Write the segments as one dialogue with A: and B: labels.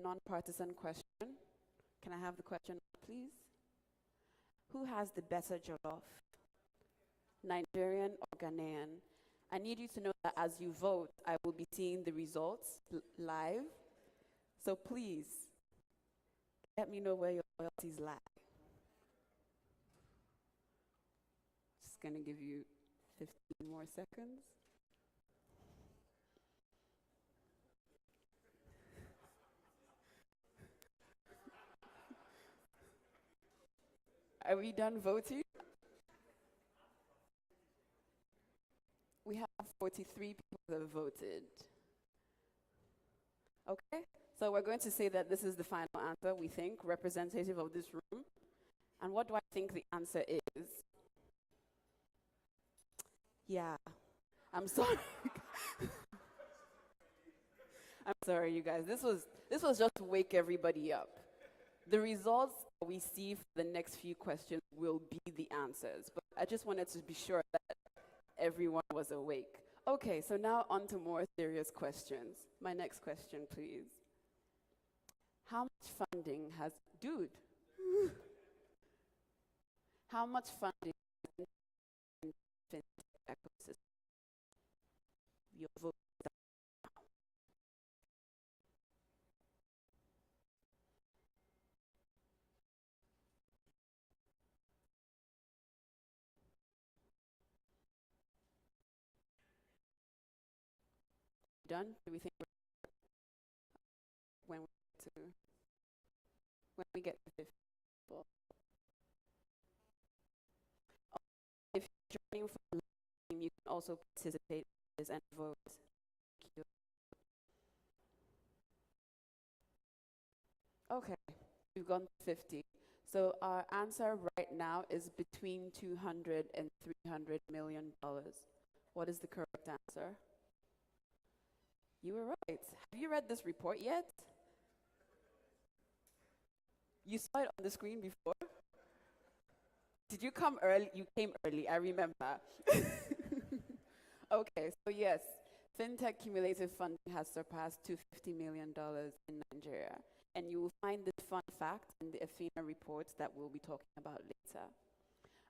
A: non-partisan question. Can I have the question, please? Who has the better jollof, Nigerian or Ghanaian? I need you to know that as you vote, I will be seeing the results live. So please, let me know where your loyalties lie. Just gonna give you 15 more seconds. Are we done voting? We have 43 people that have voted. Okay, so we're going to say that this is the final answer, we think, representative of this room. And what do I think the answer is? Yeah, I'm sorry. I'm sorry, you guys. This was just to wake everybody up. The results that we see for the next few questions will be the answers, but I just wanted to be sure that everyone was awake. Okay, so now on to more serious questions. My next question, please. How much funding has, dude, how much funding has the fintech ecosystem? Your vote. Done? Do we think when we get to when we get to 50 people? If you're joining from the team, you can also participate in this and vote. Thank you. Okay, we've gone to 50. So our answer right now is between 200 and 300 million dollars. What is the correct answer? You were right. Have you read this report yet? You saw it on the screen before? Did you come early? You came early, I remember. Okay, so yes, fintech cumulative funding has surpassed $250 million in Nigeria. And you will find this fun fact in the Athena reports that we'll be talking about later.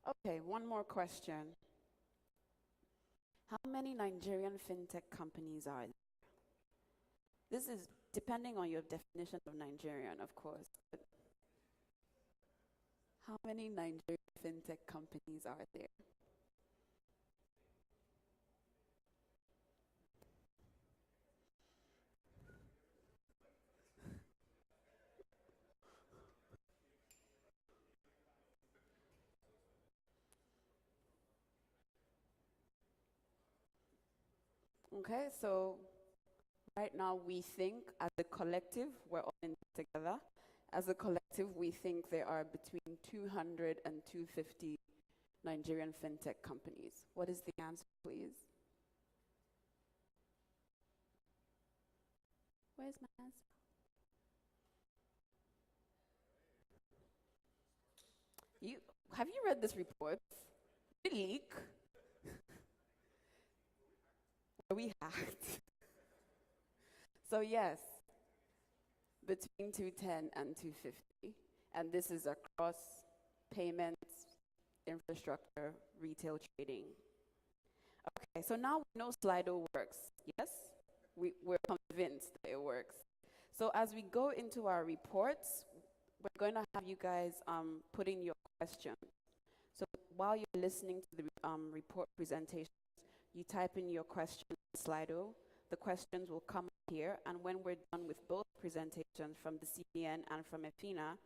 A: Okay, one more question. How many Nigerian fintech companies are there? This is depending on your definition of Nigerian, of course. But how many Nigerian fintech companies are there? Okay, so right now we think as a collective, we're all in together. As a collective, we think there are between 200 and 250 Nigerian fintech companies. What is the answer, please? Where's my answer? You have you read this report? Did it leak? Were we hacked? So yes, between 210 and 250. And this is across payments, infrastructure, retail trading. Okay, so now we know Slido works, yes? We're convinced that it works. So as we go into our reports, we're going to have you guys put in your questions. So while you're listening to the report presentations, you type in your question in Slido. The questions will come here, and when we're done with both presentations from the CBN and from Athena,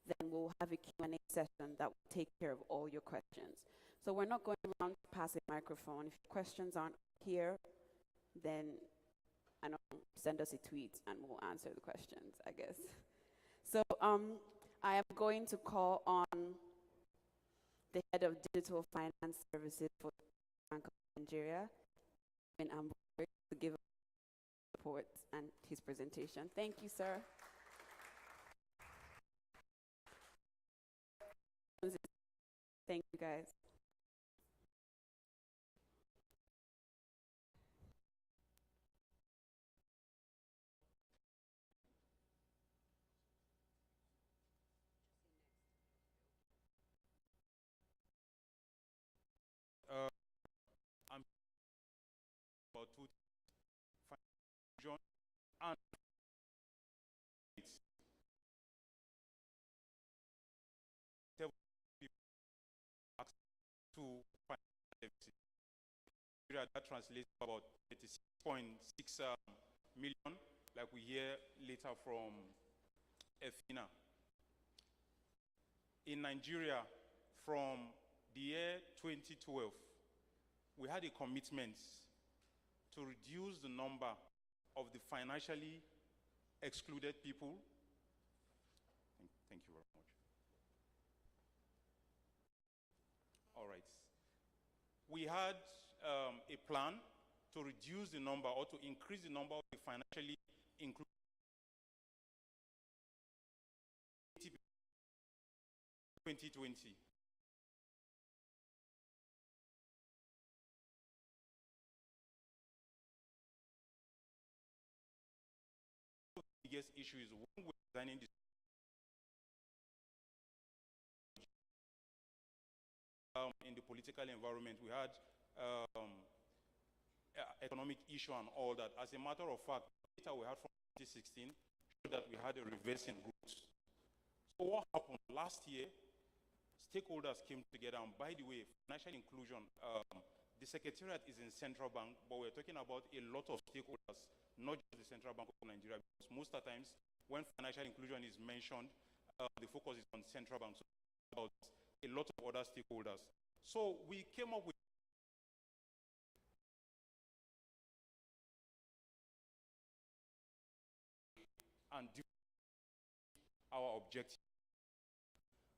A: then we'll have a Q&A session that will take care of all your questions. So we're not going around to pass a microphone. If your questions aren't here, then I don't know, send us a tweet and we'll answer the questions, I guess. So I am going to call on the head of digital finance services for Bank of Nigeria, in Amber, to give a report and his presentation. Thank you, sir. Thank you, guys.
B: Uh, I'm about two inclusion and it's several people access to financial services. That translates to about 36.6 million, like we hear later from Efina. In Nigeria, from the year 2012, we had a commitment to reduce the number of the financially excluded people. Thank you very much. All right. We had a plan to reduce the number or to increase the number of the financially included 2020. The biggest issue is when we're designing this in the political environment, we had economic issue and all that. As a matter of fact, data we had from 2016 showed that we had a reversing route. So what happened last year? Stakeholders came together, and by the way, financial inclusion, the secretariat is in Central Bank, but we're talking about a lot of stakeholders, not just the Central Bank of Nigeria, because most of the times when financial inclusion is mentioned, the focus is on Central Bank, so about a lot of other stakeholders. So we came up with and do our objective.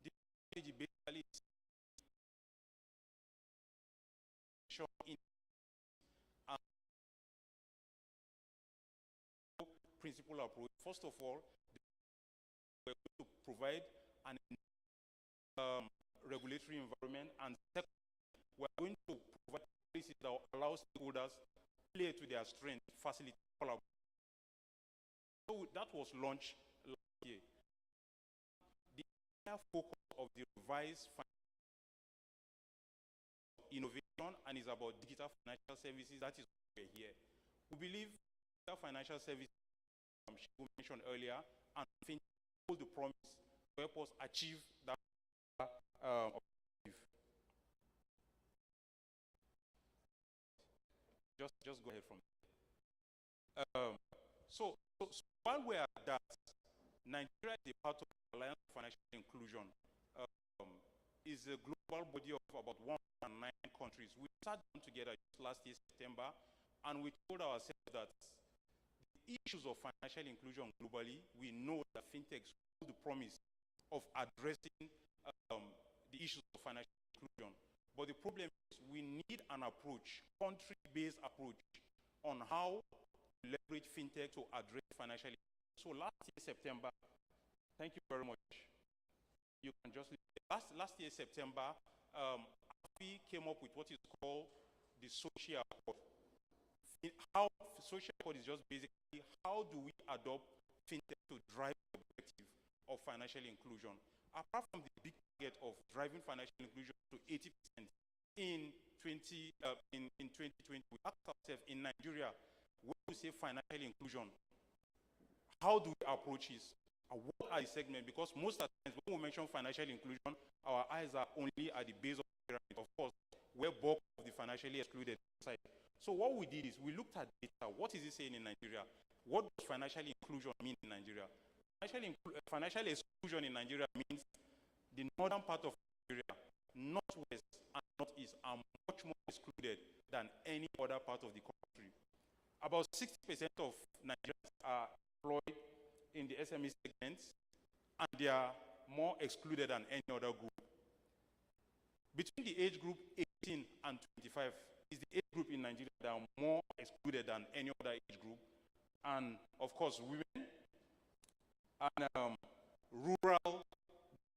B: This strategy basically is in principal approach. First of all, we're going to provide an regulatory environment, and second, we're going to provide policies that allow stakeholders to play to their strength, facilitate collaboration. So that was launched last year. The entire focus of the revised innovation and is about digital financial services. That is why we're here. We believe digital financial services, she mentioned earlier, and Fintech hold the promise to help us achieve that objective. Just go ahead from there. So while we are at that, Nigeria is a part of the Alliance for Financial Inclusion. Is a global body of about 109 countries. We sat down together last year, September, and we told ourselves that the issues of financial inclusion globally, we know that fintechs hold the promise of addressing the issues of financial inclusion. But the problem is we need an approach, country-based approach, on how to leverage fintech to address financial inclusion. So last year, September, thank you very much. You can just last year, September, we came up with what is called the social accord. How social accord is just basically how do we adopt fintech to drive the objective of financial inclusion. Apart from the big target of driving financial inclusion to 80% in 2020, we asked ourselves in Nigeria, when we say financial inclusion, how do we approach this? What are the segments? Because most of the times when we mention financial inclusion, our eyes are only at the base of the pyramid. Of course, we're bulk of the financially excluded side. So what we did is we looked at data. What is it saying in Nigeria? What does financial inclusion mean in Nigeria? Financial exclusion in Nigeria means the northern part of Nigeria, northwest and northeast are much more excluded than any other part of the country. About 60% of Nigerians are employed in the SME segments, and they are more excluded than any other group. Between the age group 18 and 25 is the age group in Nigeria that are more excluded than any other age group. And of course, women and rural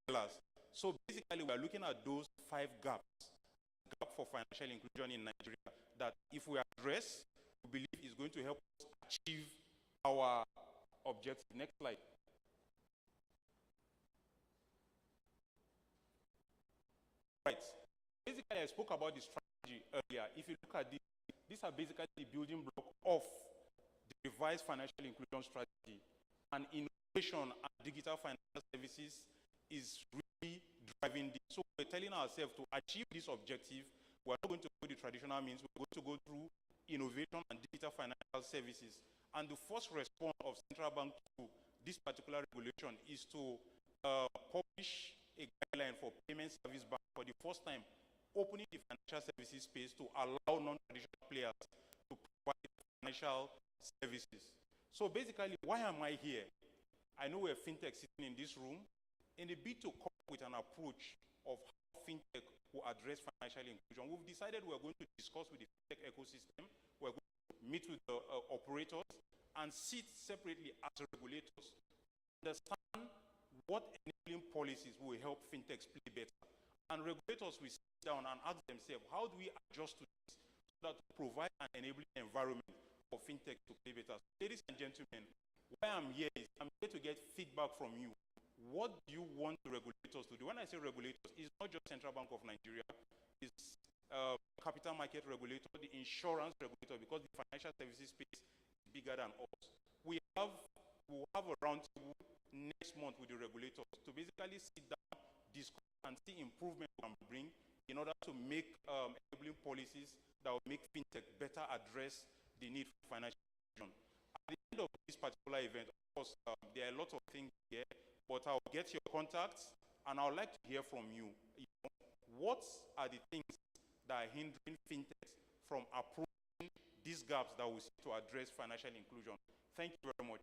B: dwellers. So basically, we are looking at those 5 gaps. Gap for financial inclusion in Nigeria that if we address, we believe is going to help us achieve our objective. Next slide. Right. Basically, I spoke about the strategy strategy earlier, if you look at this, these are basically the building block of the revised financial inclusion strategy. And innovation and digital financial services is really driving this. So we're telling ourselves to achieve this objective, we're not going to go the traditional means, we're going to go through innovation and digital financial services. And the first response of central bank to this particular regulation is to publish a guideline for payment service bank for the first time, opening the financial services space to allow non-traditional players to provide financial services. So basically, why am I here? I know we're Fintech sitting in this room. In the bid to come up with an approach of how Fintech will address financial inclusion, we've decided we're going to discuss with the Fintech ecosystem, we're going to meet with the operators, and sit separately as regulators, understand what enabling policies will help Fintechs play better. And regulators will sit down and ask themselves, how do we adjust to this so that to provide an enabling environment for Fintech to play better? So, ladies and gentlemen, why I'm here is I'm here to get feedback from you. What do you want the regulators to do? When I say regulators, it's not just Central Bank of Nigeria, it's capital market regulator, the insurance regulator, because the financial services space is bigger than us. We'll have a roundtable next month with the regulators to basically sit down, discuss, and see improvement we can bring in order to make enabling policies that will make Fintech better address the need for financial inclusion. At the end of this particular event, of course, there are a lot of things here, but I'll get your contacts, and I would like to hear from you. What are the things that are hindering Fintechs from approaching these gaps that we see to address financial inclusion? Thank you very much.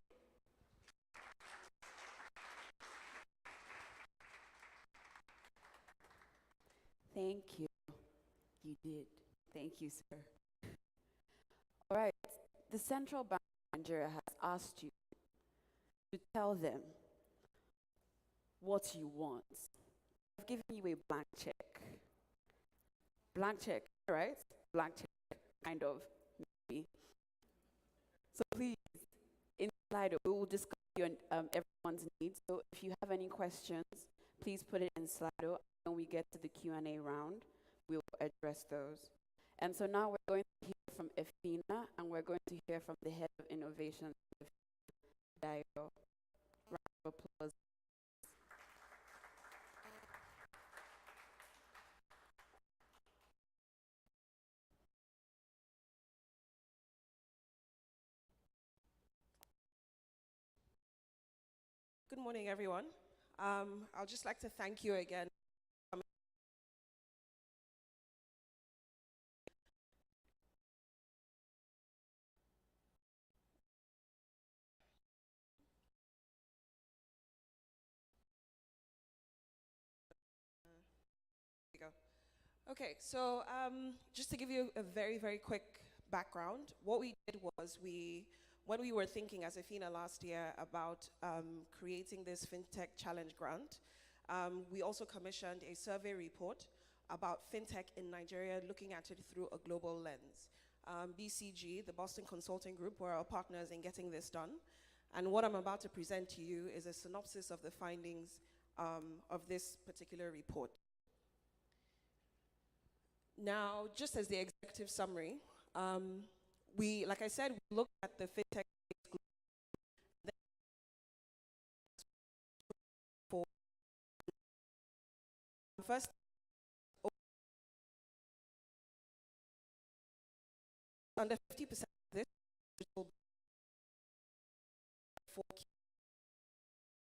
A: Thank you. You did. Thank you, sir. All right. The Central Bank of Nigeria has asked you to tell them what you want. I've given you a blank check. Blank check, right? Blank check, kind of, maybe. So please, in Slido, we will discuss your, everyone's needs. So if you have any questions, please put it in Slido. When we get to the Q&A round, we will address those. And so now we're going to hear from Efina, and we're going to hear from the head of innovation, Dayo. Round of applause.
C: Good morning, everyone. I'll just like to thank you again. Okay, so just to give you a very, very quick background, what we did was when we were thinking as Efina last year about creating this FinTech Challenge Grant, we also commissioned a survey report about FinTech in Nigeria, looking at it through a global lens. BCG, the Boston Consulting Group, were our partners in getting this done. And what I'm about to present to you is a synopsis of the findings of this particular report. Now, just as the executive summary, like I said, we looked at the FinTech for first under 50% of this for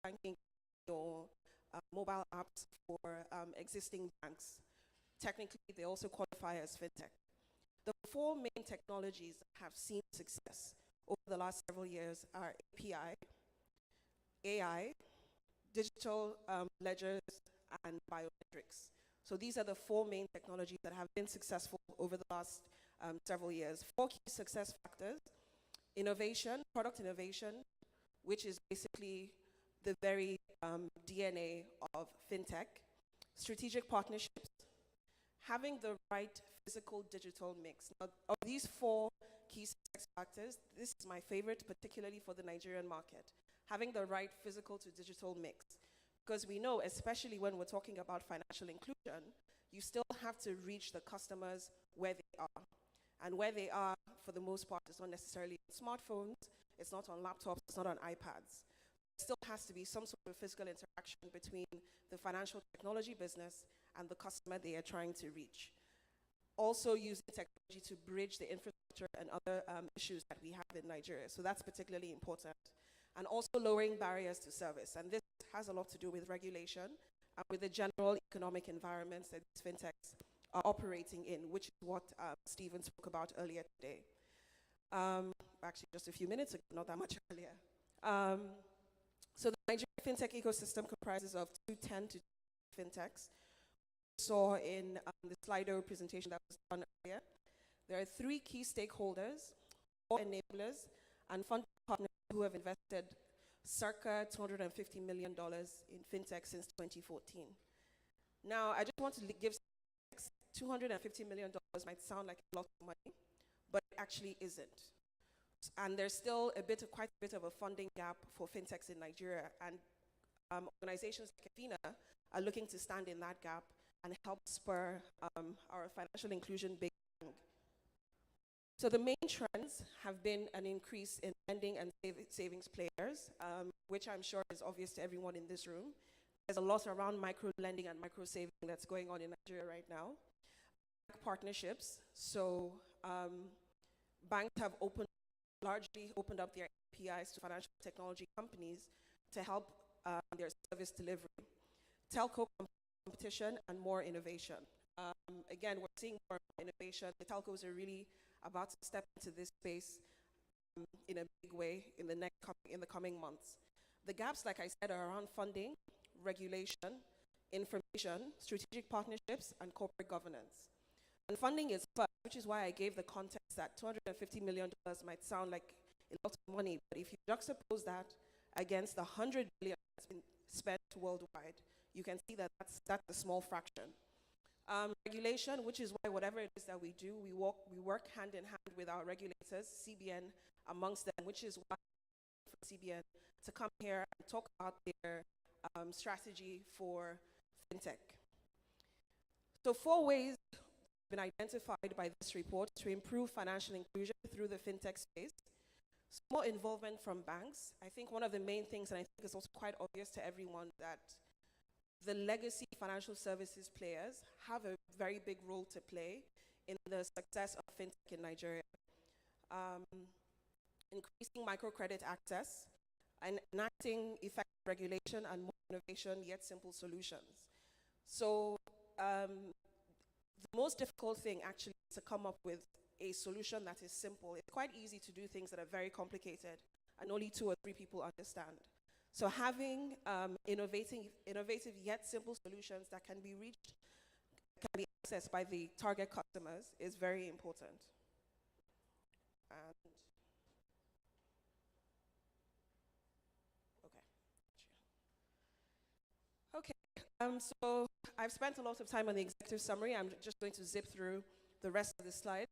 C: banking or mobile apps for existing banks. Technically, they also qualify as FinTech. The four main technologies that have seen success over the last several years are API, AI, digital ledgers, and biometrics. So these are the four main technologies that have been successful over the last several years. Four key success factors: innovation, product innovation, which is basically the very DNA of FinTech; strategic partnerships; having the right physical digital mix. Now, of these four key success factors, this is my favorite, particularly for the Nigerian market, having the right physical to digital mix. Because we know, especially when we're talking about financial inclusion, you still have to reach the customers where they are. And where they are, for the most part, is not necessarily on smartphones, it's not on laptops, it's not on iPads. There still has to be some sort of physical interaction between the financial technology business and the customer they are trying to reach. Also using technology to bridge the infrastructure and other issues that we have in Nigeria. So that's particularly important. And also lowering barriers to service. And this has a lot to do with regulation and with the general economic environments that these fintechs are operating in, which is what Stephen spoke about earlier today. Actually, just a few minutes ago, not that much earlier. So the Nigerian fintech ecosystem comprises of 210 to fintechs. Saw in the Slido presentation that was done earlier. There are 3 key stakeholders, 4 enablers, and funding partners who have invested circa $250 million in fintech since 2014. Now, I just want to give $250 million might sound like a lot of money, but it actually isn't. And there's still quite a bit of a funding gap for fintechs in Nigeria, and organizations like Athena are looking to stand in that gap and help spur our financial inclusion big bang. So the main trends have been an increase in lending and savings players, which I'm sure is obvious to everyone in this room. There's a lot around micro lending and micro saving that's going on in Nigeria right now. Partnerships, so banks have largely opened up their APIs to financial technology companies to help their service delivery. Telco competition and more innovation. Again, we're seeing more innovation. The telcos are really about to step into this space in a big way in the coming months. The gaps, like I said, are around funding, regulation, information, strategic partnerships, and corporate governance. And funding is first, which is why I gave the context that $250 million might sound like a lot of money, but if you juxtapose that against the $100 billion that's been spent worldwide, you can see that that's a small fraction. Regulation, which is why whatever it is that we do, we work hand in hand with our regulators, CBN amongst them, which is why for CBN to come here and talk about their strategy for fintech. So 4 ways have been identified by this report to improve financial inclusion through the fintech space. More involvement from banks. I think one of the main things, and I think it's also quite obvious to everyone, that the legacy financial services players have a very big role to play in the success of fintech in Nigeria. Increasing microcredit access and enacting effective regulation and more innovation, yet simple solutions. So the most difficult thing actually is to come up with a solution that is simple. It's quite easy to do things that are very complicated and only 2 or 3 people understand. So having innovative yet simple solutions that can be reached, can be accessed by the target customers is very important. And okay. So I've spent a lot of time on the executive summary. I'm just going to zip through the rest of the slide.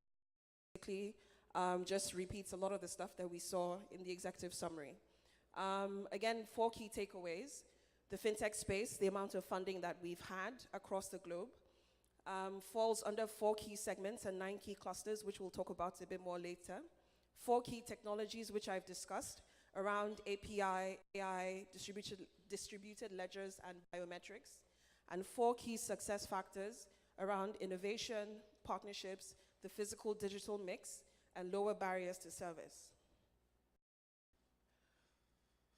C: Basically, just repeats a lot of the stuff that we saw in the executive summary. Again, 4 key takeaways. The fintech space, the amount of funding that we've had across the globe, falls under 4 key segments and 9 key clusters, which we'll talk about a bit more later. 4 key technologies, which I've discussed, around API, AI, distributed ledgers, and biometrics. And 4 key success factors around innovation, partnerships, the physical-digital mix, and lower barriers to service.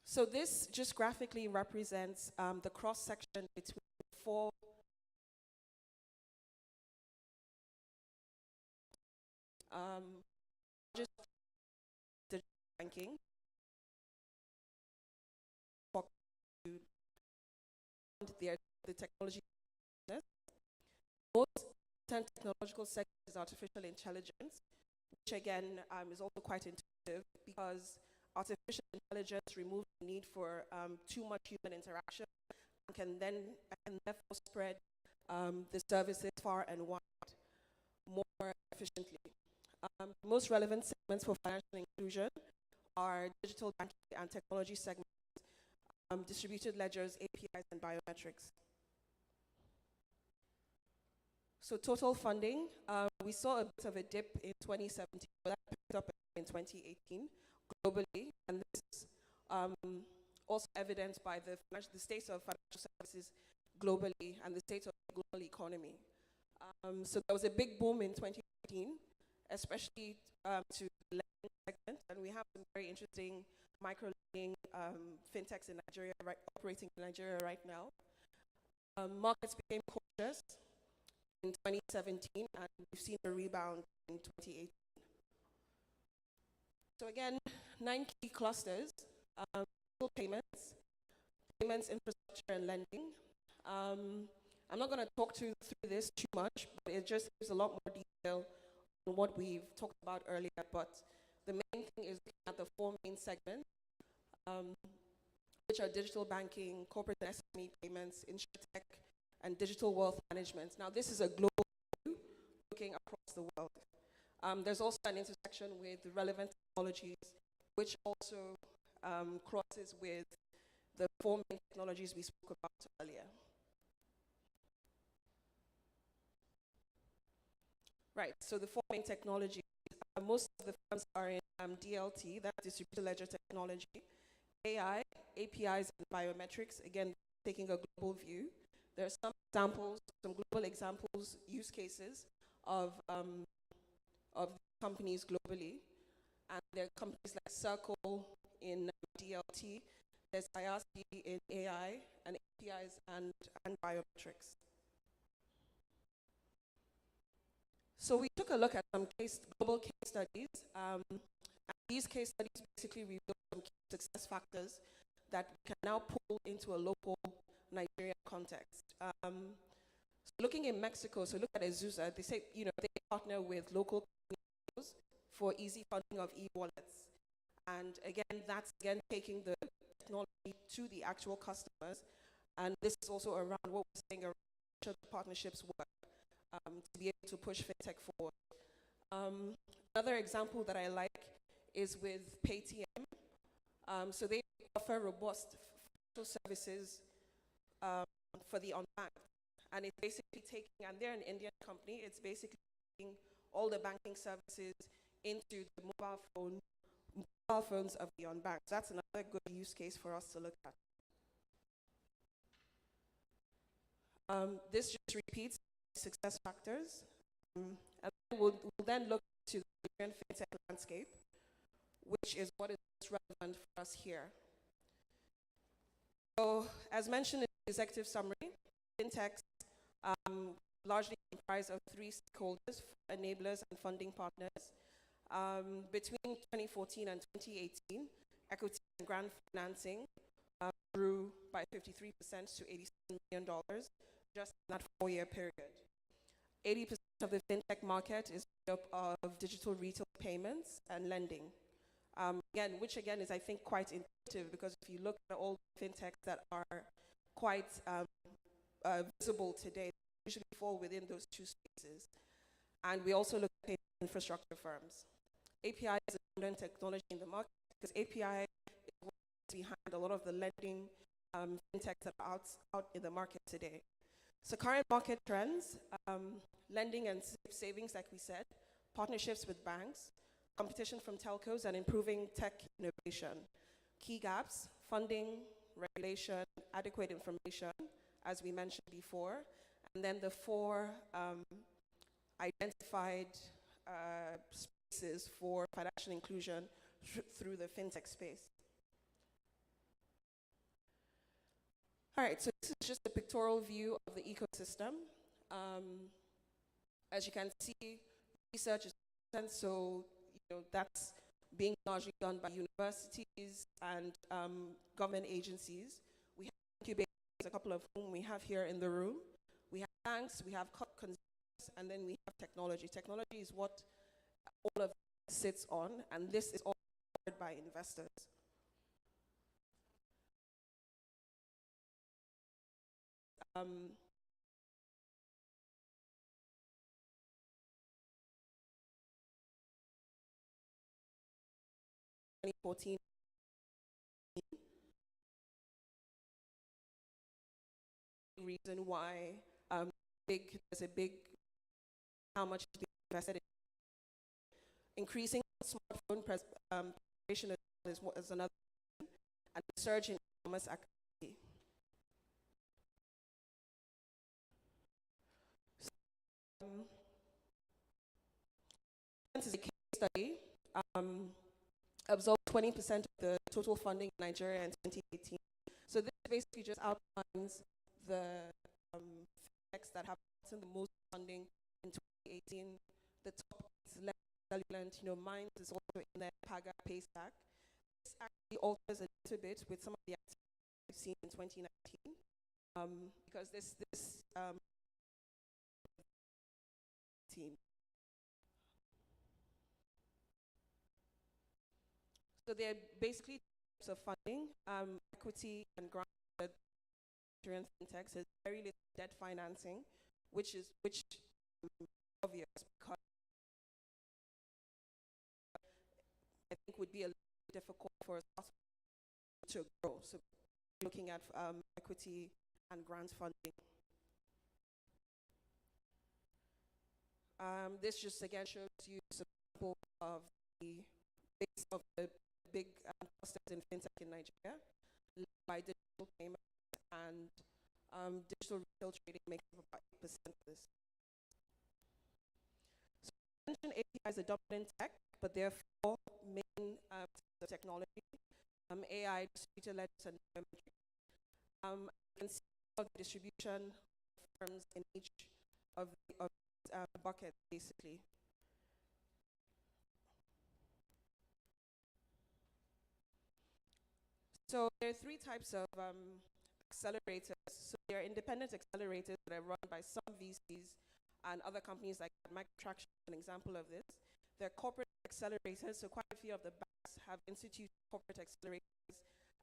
C: So this just graphically represents the cross-section between 4 just digital banking, the technology business. Most technological sector is artificial intelligence, which again is also quite intuitive because artificial intelligence removes the need for too much human interaction and can therefore spread the services far and wide more efficiently. Most relevant segments for financial inclusion are digital banking and technology segments, distributed ledgers, APIs, and biometrics. So total funding, we saw a bit of a dip in 2017, but that picked up in 2018 globally, and this is also evidenced by the state of financial services globally and the state of the global economy. So there was a big boom in 2018, especially to the lending segment, and we have some very interesting micro-lending fintechs in Nigeria, operating in Nigeria right now. Markets became cautious in 2017, and we've seen a rebound in 2018. So again, 9 key clusters: payments, payments infrastructure, and lending. I'm not going to talk through this too much, but it just gives a lot more detail on what we've talked about earlier. But the main thing is looking at the 4 main segments, which are digital banking, corporate and SME payments, insurtech, and digital wealth management. Now, this is a global view looking across the world. There's also an intersection with relevant technologies, which also crosses with the 4 main technologies we spoke about earlier. Right, so the 4 main technologies, most of the firms are in DLT, that's distributed ledger technology, AI, APIs, and biometrics, again, taking a global view. There are some examples, some global examples, use cases of companies globally. And there are companies like Circle in DLT, there's IRC in AI, and APIs and biometrics. So we took a look at some global case studies. And these case studies basically reveal some key success factors that we can now pull into a local Nigeria context. So looking in Mexico, so look at Azusa, they say, they partner with local companies for easy funding of e-wallets. And again, that's taking the technology to the actual customers. And this is also around what we're saying around how partnerships work. To be able to push fintech forward. Another example that I like is with Paytm. So they offer robust financial services for the unbanked. And it's basically taking, and they're an Indian company, it's basically taking all the banking services into the mobile phones of the unbanked. That's another good use case for us to look at. This just repeats success factors. And we'll then look to the Nigerian fintech landscape, which is what is relevant for us here. So, as mentioned in the executive summary, fintechs largely comprise of 3 stakeholders: enablers and funding partners. Between 2014 and 2018, equity and grant financing grew by 53% to $87 million just in that 4-year period. 80% of the fintech market is made up of digital retail payments and lending. Which is, I think, quite intuitive, because if you look at all fintechs that are quite visible today, they usually fall within those 2 spaces. And we also look at payment infrastructure firms. API is a modern technology in the market, because API is what's behind a lot of the lending fintechs that are out in the market today. So current market trends, lending and savings, like we said, partnerships with banks, competition from telcos, and improving tech innovation. Key gaps: funding, regulation, adequate information, as we mentioned before, and then the 4 identified spaces for financial inclusion through the fintech space. All right, so this is just a pictorial view of the ecosystem. As you can see, research is done, so that's being largely done by universities and government agencies. We have incubators, a couple of whom we have here in the room. We have banks, we have consumers, and then we have technology. Technology is what all of it sits on, and this is all powered by investors. Um, 2014 reason why there's a big how much is being invested in. Increasing smartphone penetration is another, and the surge in e-commerce activity. So, this is a case study. Absorbed 20% of the total funding in Nigeria in 2018. So this basically just outlines the fintechs that have gotten the most funding in 2018. The top is Cellulant, Minds is also in there, Paga, Paystack. This actually alters a little bit with some of the activities we've seen in 2019, because this team. So they're basically types of funding, equity and grant Nigerian fintechs is very little debt financing, which obvious because I think would be a little difficult for a startup to grow. So looking at equity and grant funding. This just again shows you a sample of the base of the big clusters in fintech in Nigeria, led by digital payments and digital retail trading makes up about 8% of this. So I mentioned API is a dominant tech, but there are four main types of technology: AI, distributed ledgers, and biometrics. You can see all the distribution firms in each of buckets, basically. So there are three types of accelerators. So there are independent accelerators that are run by some VCs and other companies like Microtraction, an example of this. There are corporate accelerators, so quite a few of the banks have instituted corporate accelerators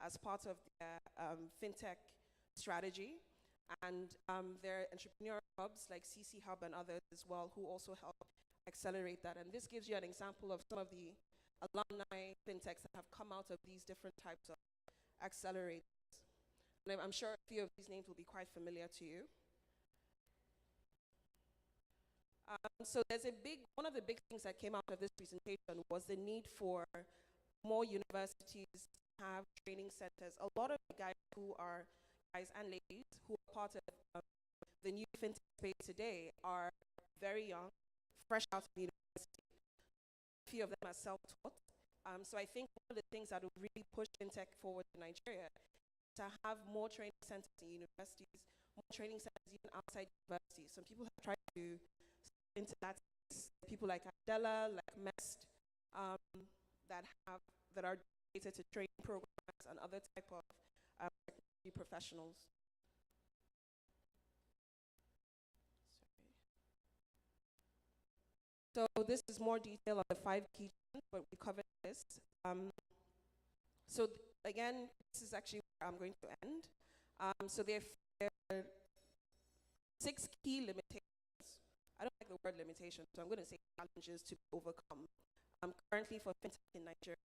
C: as part of their fintech strategy. And there are entrepreneur hubs like CC Hub and others as well who also help accelerate that. And this gives you an example of some of the alumni fintechs that have come out of these different types of accelerators. And I'm sure a few of these names will be quite familiar to you. So there's one of the big things that came out of this presentation was the need for more universities to have training centers. A lot of the guys and ladies who are part of the new fintech space today are very young, fresh out of university. A few of them are self-taught. So I think one of the things that will really push fintech forward in Nigeria is to have more training centers in universities, more training centers even outside universities. Some people have tried to into that space. People like Adela, like MEST, that are dedicated to training programs and other type of technology professionals. So this is more detail on the 5 key trends, but we covered this. So again, this is actually where I'm going to end. So there are 6 key limitations. I don't like the word limitation, so I'm going to say challenges to be overcome. Currently for fintech in Nigeria,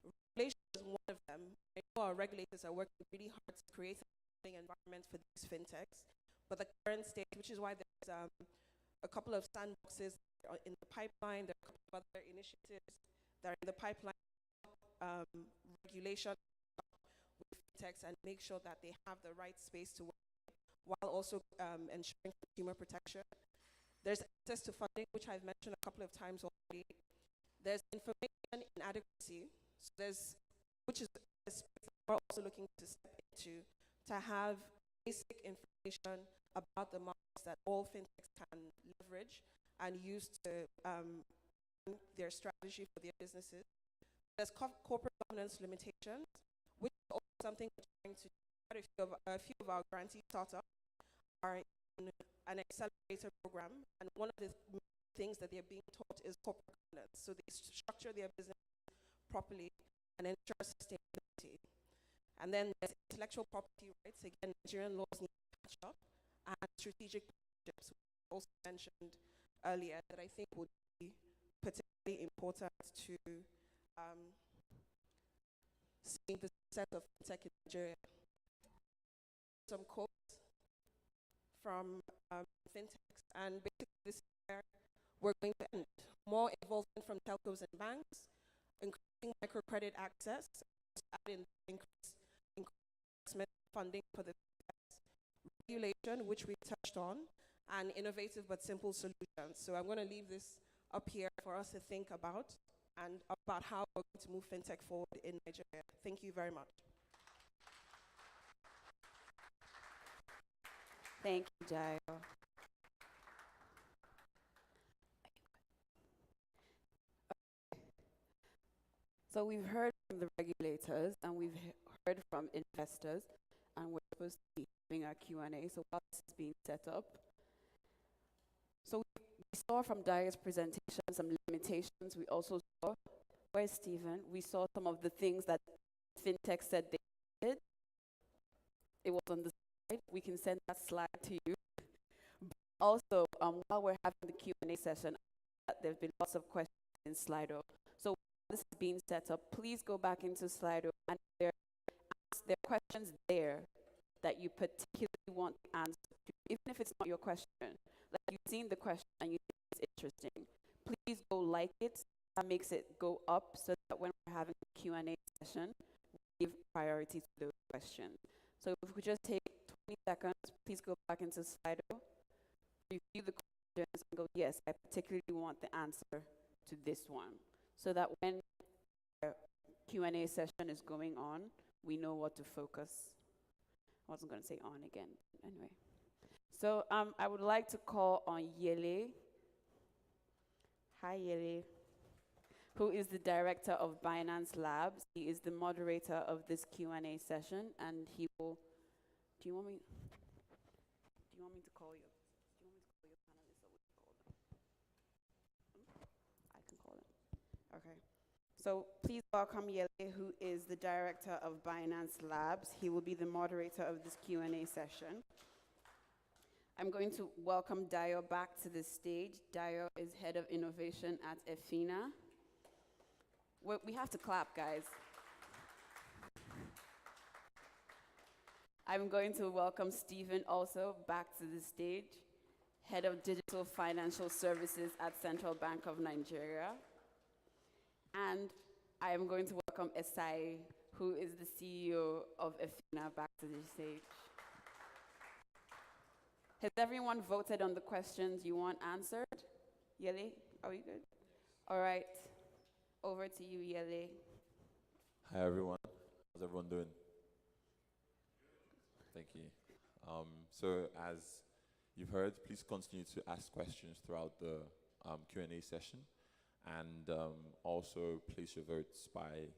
C: regulation is one of them. I know our regulators are working really hard to create an environment for these fintechs, but the current state, which is why there's a couple of sandboxes in the pipeline, there are a couple of other initiatives that are in the pipeline, regulation with fintechs and make sure that they have the right space to work while also ensuring consumer protection. There's access to funding, which I've mentioned a couple of times already. There's information inadequacy, so which is a space that we're also looking to step into, to have basic information about the markets that all fintechs can leverage and use to their strategy for their businesses. There's corporate governance limitations, which is also something we're trying to do. A few of our grantee startups are in an accelerator program, and one of the things that they're being taught is corporate governance. So they structure their business properly and ensure sustainability. And then there's intellectual property rights. Again, Nigerian laws need to catch up, and strategic partnerships, which I also mentioned earlier, that I think would be particularly important to seeing the success of fintech in Nigeria. Some quotes from fintechs, and basically this is where we're going to end. More involvement from telcos and banks, increasing microcredit access, adding investment funding for the regulation, which we touched on, and innovative but simple solutions. So I'm going to leave this up here for us to think about and about how we're going to move fintech forward in Nigeria. Thank you very much.
A: Thank you, Jayo. So we've heard from the regulators and we've heard from investors, and we're supposed to be having our Q&A. So while this is being set up, so we saw from Dayo's presentation some limitations. We also saw, where's Stephen? We saw some of the things that FinTech said they did. It was on the slide. We can send that slide to you. But also, while we're having the Q&A session, there have been lots of questions in Slido. So this is being set up, please go back into Slido, and there are questions there that you particularly want the answer to, even if it's not your question. Like, you've seen the question and you think it's interesting. Please go like it. That makes it go up so that when we're having a Q&A session, we give priority to those questions. So if we could just take 20 seconds, please go back into Slido, review the questions, and go, yes, I particularly want the answer to this one. So that when the Q&A session is going on, we know what to focus. I wasn't going to say on again, anyway. So I would like to call on Yele. Hi, Yele. Who is the director of Binance Labs. He is the moderator of this Q&A session, and he will. Do you want me to call you? Do you want me to call your panelists, or would you call them? I can call them. Okay. So please welcome Yele, who is the director of Binance Labs. He will be the moderator of this Q&A session. I'm going to welcome Dayo back to the stage. Dayo is head of innovation at Efina. We have to clap, guys. I'm going to welcome Stephen also back to the stage, head of digital financial services at Central Bank of Nigeria. And I am going to welcome Esai, who is the CEO of Efina, back to the stage. Has everyone voted on the questions you want answered? Yele, are we good? All right. Over to you, Yele.
D: Hi, everyone. How's everyone doing? Thank you. So as you've heard, please continue to ask questions throughout the Q&A session. And also place your votes by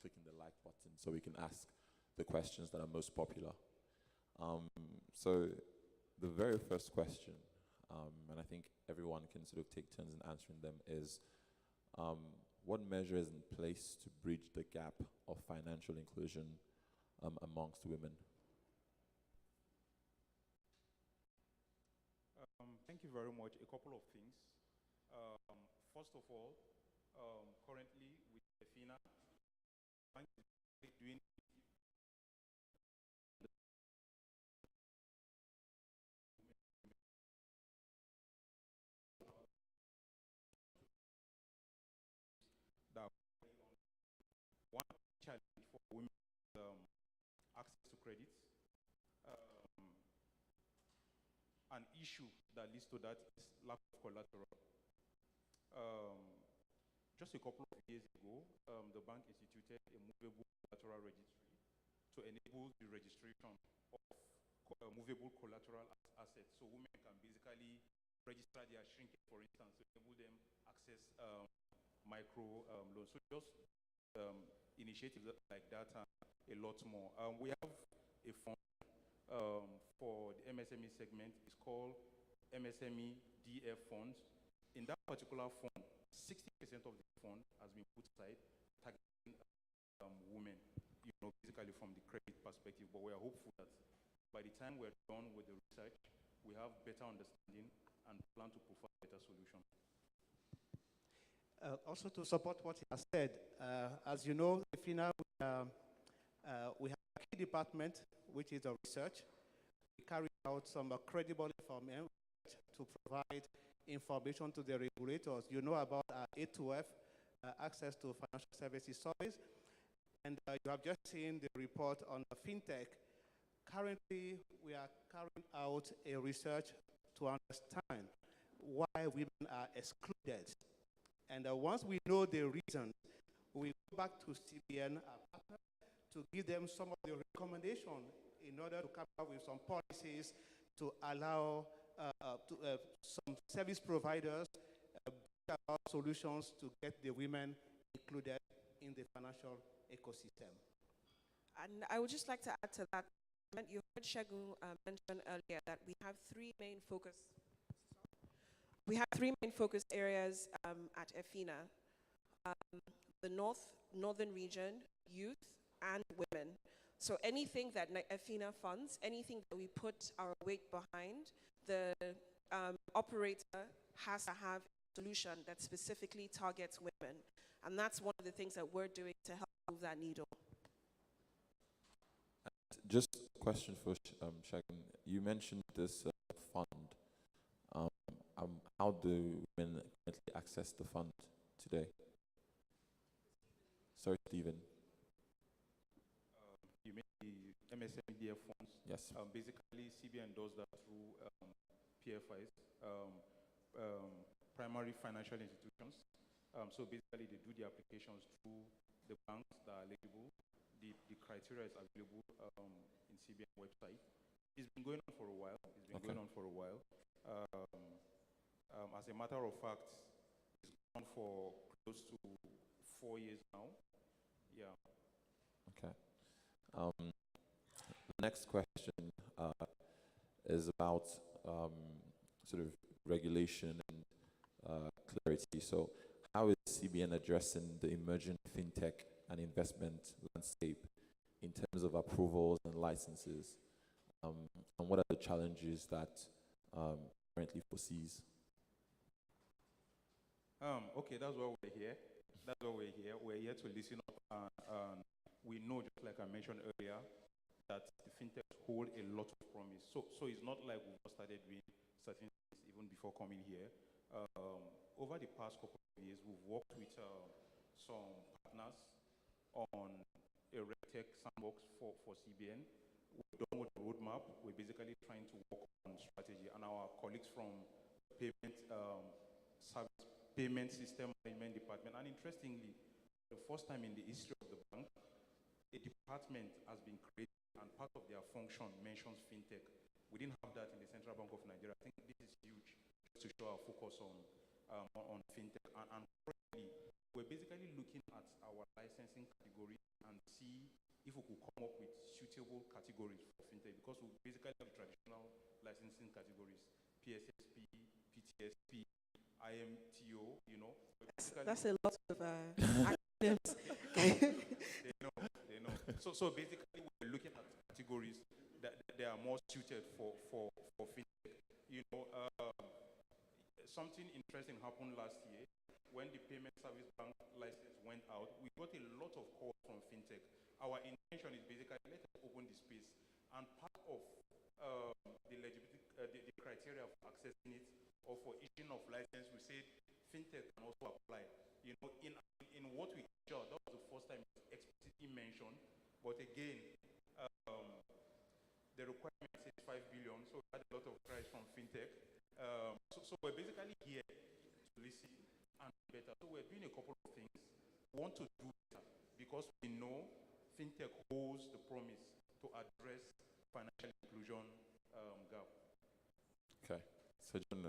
D: clicking the like button so we can ask the questions that are most popular. So the very first question, and I think everyone can sort of take turns in answering them, is what measure is in place to bridge the gap of financial inclusion amongst women?
B: Thank you very much. A couple of things. First of all, currently with Efina, bank is doing that one challenge for women access to credit. An issue that leads to that is lack of collateral. Just a couple of years ago, the bank instituted a movable collateral registry to enable the registration of movable collateral assets. So women can basically register their shrinkage, for instance, to enable them access micro loans. So just initiatives like that and a lot more. We have a fund for the MSME segment. It's called MSME DF Funds. In that particular fund, 60% of the fund has been put aside targeting women, basically from the credit perspective. But we are hopeful that by the time we're done with the research, we have better understanding and plan to provide better solutions.
E: Also to support what he has said, as you know, Efina, we have a key department, which is the research. We carry out some credible information to provide information to the regulators. You know about A2F, access to financial services service, and you have just seen the report on the fintech. Currently, we are carrying out a research to understand why women are excluded. And once we know the reasons, we go back to CBN, our partner, to give them some of the recommendations in order to come up with some policies to allow some service providers bring about solutions to get the women included in the financial ecosystem.
C: And I would just like to add to that. You heard Shegun mention earlier that we have three main focus areas at EFINA: the northern region, youth, and women. So anything that EFINA funds, anything that we put our weight behind, the operator has to have a solution that specifically targets women. And that's one of the things that we're doing to help move that needle.
D: Just a question for Shagun. You mentioned this fund. How do women currently access the fund today? Sorry, Stephen.
B: You mean the MSMDF funds?
D: Yes.
B: Basically, CBN does that through PFIs, primary financial institutions. So basically, they do the applications through the banks that are eligible. The criteria is available in CBN website. It's been going on for a while. As a matter of fact, it's gone for close to 4 years now. Yeah.
D: Okay. The next question is about sort of regulation and clarity. So, how is CBN addressing the emerging fintech and investment landscape in terms of approvals and licenses? And what are the challenges that currently foresees?
B: Okay, that's why we're here. We're here to listen up, and we know, just like I mentioned earlier, that the fintech hold a lot of promise. So it's not like we've started doing certain things even before coming here. Over the past couple of years, we've worked with some partners on a RegTech sandbox for CBN. We've done with the roadmap. We're basically trying to work on strategy, and our colleagues from payment system management department. And interestingly, the first time in the history of the bank, a department has been created, and part of their function mentions fintech. We didn't have that in the Central Bank of Nigeria. I think this is huge, just to show our focus on fintech. And currently, we're basically looking at our licensing categories and see if we could come up with suitable categories for fintech, because we basically have traditional licensing categories: PSSP, PTSP, IMTO, you know.
C: That's a lot of acronyms.
B: They know. So basically, we're looking at categories that they are more suited for fintech. You know, something interesting happened last year when the payment service bank license went out. We got a lot of calls from fintech. Our intention is basically let us open the space, and part of the eligibility, the criteria for accessing it or for issuing of license, we said fintech can also apply. You know, in what we showed, that was the first time it was explicitly mentioned. But again, the requirement is 5 billion, so we had a lot of cries from fintech. So we're basically here to listen and do better. So we're doing a couple of things. We want to do better because we know fintech holds the promise to address financial inclusion gap.
D: Okay. So, John,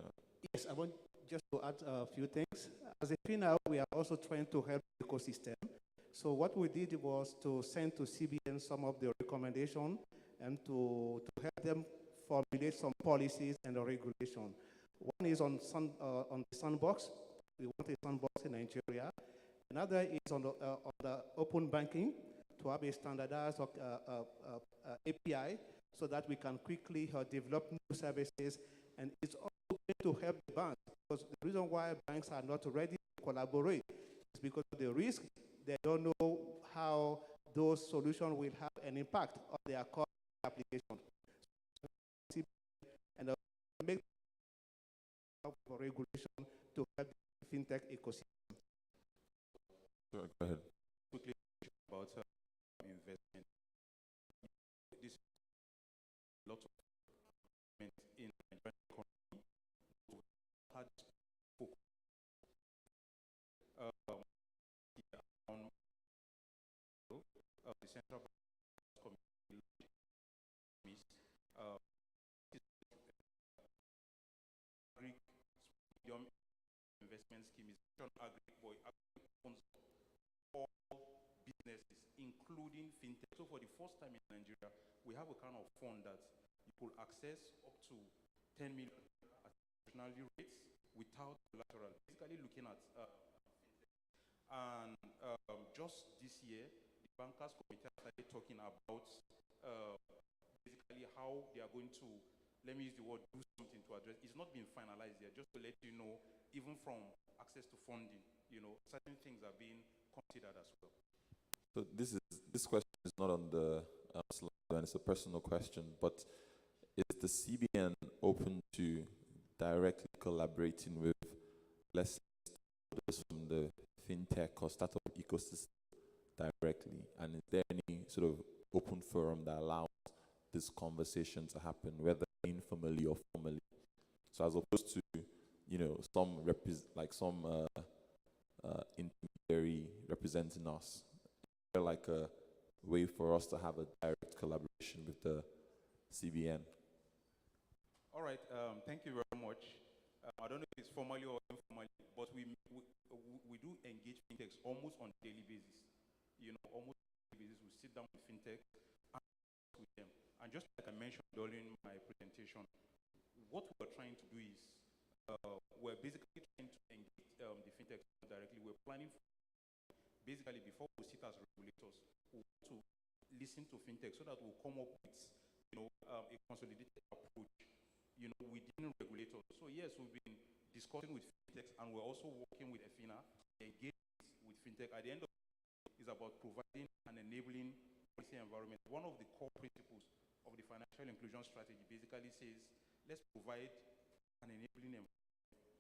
E: Yes, I want just to add a few things. As a FINA, we are also trying to help the ecosystem. So what we did was to send to CBN some of the recommendations and to help them formulate some policies and regulation. One is on the sandbox. We want a sandbox in Nigeria. Another is on the open banking, to have a standardized API so that we can quickly develop new services. And it's also going to help the banks, because the reason why banks are not ready to collaborate is because of the risk. They don't know how those solutions will have an impact on their core application. And make for regulation to help the fintech ecosystem.
D: Sure, go ahead.
B: Quickly about investment. This is a lot of investment in the Nigerian economy. We had focus on the central bank committee medium investment scheme is an agri owns all businesses, including fintech. So for the first time in Nigeria, we have a kind of fund that you could access up to 10 million at nationally rates without collateral. Basically looking at and just this year, the bankers committee started talking about basically how they are going to, let me use the word, do something to address. It's not been finalized yet, just to let you know, even from access to funding, certain things are being considered as well.
D: So this question is not on the slide, and it's a personal question, but is the CBN open to directly collaborating with, let's say, stakeholders from the fintech or startup ecosystem directly? And is there any sort of open forum that allows this conversation to happen, whether informally or formally? So as opposed to, some intermediary representing us, is there like a way for us to have a direct collaboration with the CBN?
B: All right, thank you very much. I don't know if it's formally or informally, but we do engage fintechs almost on a daily basis. Almost on a daily basis, we sit down with fintech and with them. And just like I mentioned during my presentation, what we're trying to do is we're basically trying to engage the fintech directly. We're planning for, basically, before we sit as regulators, we want to listen to fintech so that we'll come up with a consolidated approach within regulators. So yes, we've been discussing with fintechs, and we're also working with EFINA, engaged with fintech. At the end of it is about providing an enabling policy environment. One of the core principles of the financial inclusion strategy basically says, let's provide an enabling environment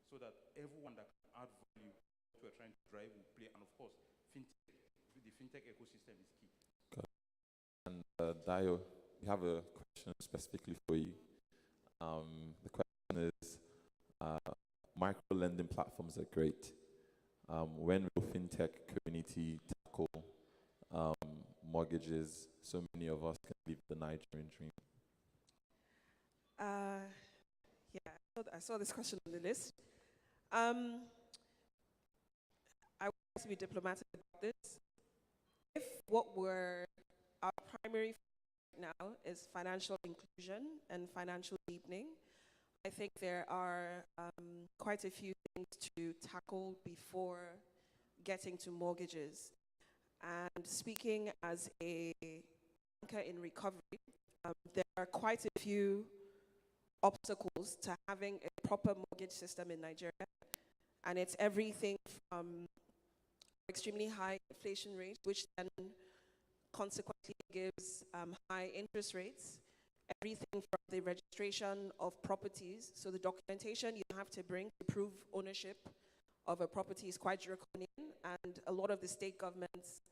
B: so that everyone that can add value to what we're trying to drive will play. And of course, the fintech ecosystem is key.
D: Okay. And Dio, we have a question specifically for you. The question is, micro lending platforms are great. When will fintech community tackle mortgages so many of us can live the Nigerian dream?
C: I saw this question on the list. I want to be diplomatic about this. If what we're our primary now is financial inclusion and financial deepening, I think there are quite a few things to tackle before getting to mortgages. And speaking as a banker in recovery, there are quite a few obstacles to having a proper mortgage system in Nigeria. And it's everything from extremely high inflation rates, which then consequently gives high interest rates, everything from the registration of properties. So the documentation you have to bring to prove ownership of a property is quite draconian, and a lot of the state governments,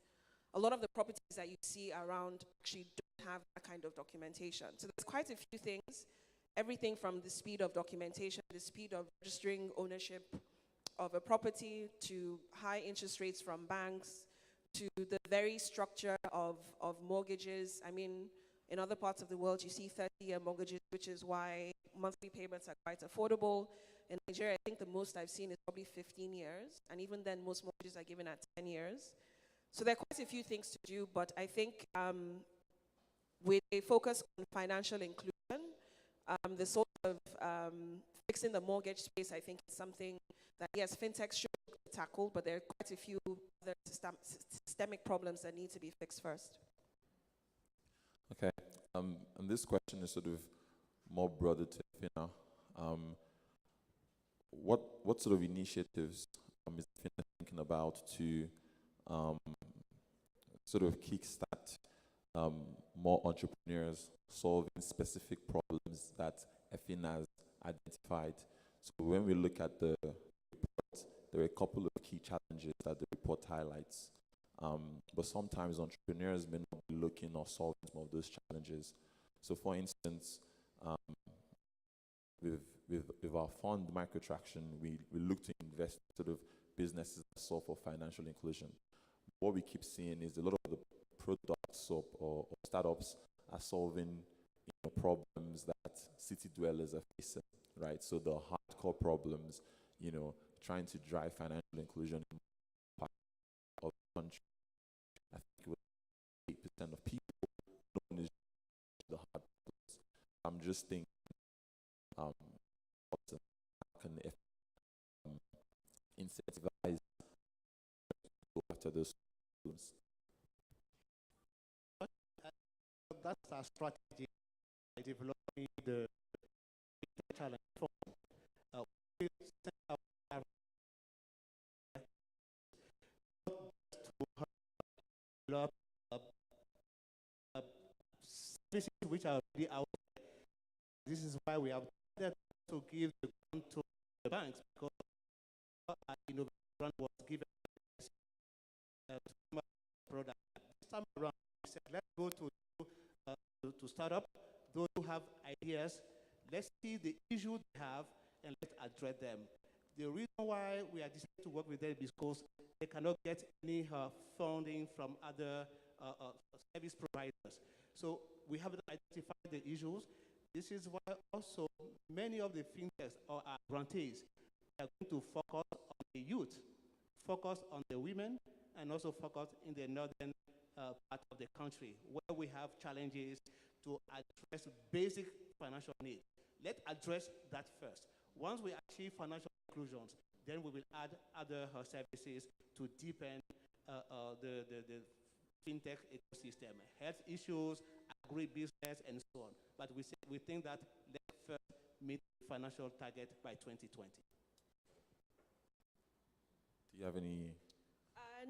C: a lot of the properties that you see around actually don't have that kind of documentation. So there's quite a few things, everything from the speed of documentation, the speed of registering ownership of a property, to high interest rates from banks, to the very structure of mortgages. I mean, in other parts of the world, you see 30-year mortgages, which is why monthly payments are quite affordable. In Nigeria, I think the most I've seen is probably 15 years, and even then, most mortgages are given at 10 years. So there are quite a few things to do, but I think with a focus on financial inclusion, the sort of fixing the mortgage space, I think is something that, yes, fintechs should tackle, but there are quite a few other systemic problems that need to be fixed first.
D: Okay, and this question is sort of more broader to FINA. What sort of initiatives is FINA thinking about to sort of kickstart more entrepreneurs solving specific problems that FINA has identified? So when we look at the report, there are a couple of key challenges that the report highlights. But sometimes entrepreneurs may not be looking or solving some of those challenges. So for instance, with our fund Microtraction, we look to invest sort of businesses that solve for financial inclusion. What we keep seeing is a lot of the products or startups are solving problems that city dwellers are facing, right? So the hardcore problems, trying to drive financial inclusion in part of the country. I think it was 8% of people known as the hard problems. I'm just thinking, how can if incentivize to go after those problems?
E: That's our strategy by developing the challenge form. We set up our to develop services which are already out there. This is why we have decided to give the grant to the banks, because our innovation grant was given to product. This time around, we said, let's go to start up, those who have ideas, let's see the issues they have and let's address them. The reason why we are deciding to work with them is because they cannot get any funding from other service providers. So we have identified the issues. This is why also many of the fintechs or our grantees are going to focus on the youth, focus on the women, and also focus in the northern part of the country where we have challenges to address basic financial needs. Let's address that first. Once we achieve financial inclusions, then we will add other services to deepen the fintech ecosystem, health issues, agribusiness, and so on. But we think that let's first meet financial target by 2020.
D: Do you have any?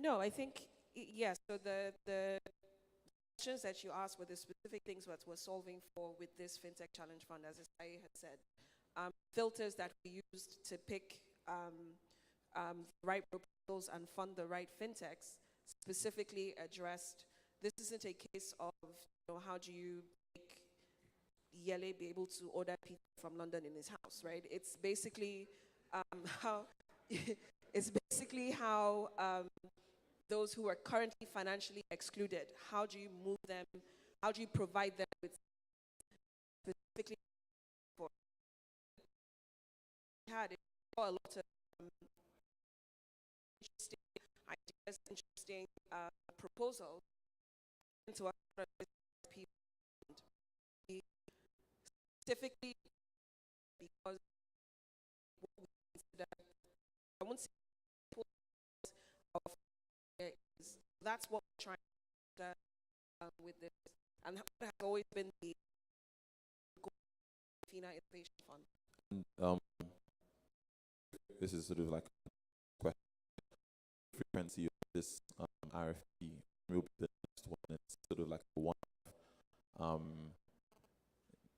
C: No, I think, yes, so the questions that you asked were the specific things that we're solving for with this FinTech Challenge Fund, as I had said. Filters that we used to pick the right proposals and fund the right fintechs specifically addressed. This isn't a case of, how do you make Yele be able to order pizza from London in his house, right? It's basically how those who are currently financially excluded, how do you move them, how do you provide them with specifically for had a lot of interesting ideas, interesting proposals to other people, specifically because what we consider, I won't say of is that's what we're trying to do with this, and that has always been the goal of FINA Innovation Fund.
D: And, this is sort of like a question. Frequency of this RFP will be the next one. It's sort of like a one.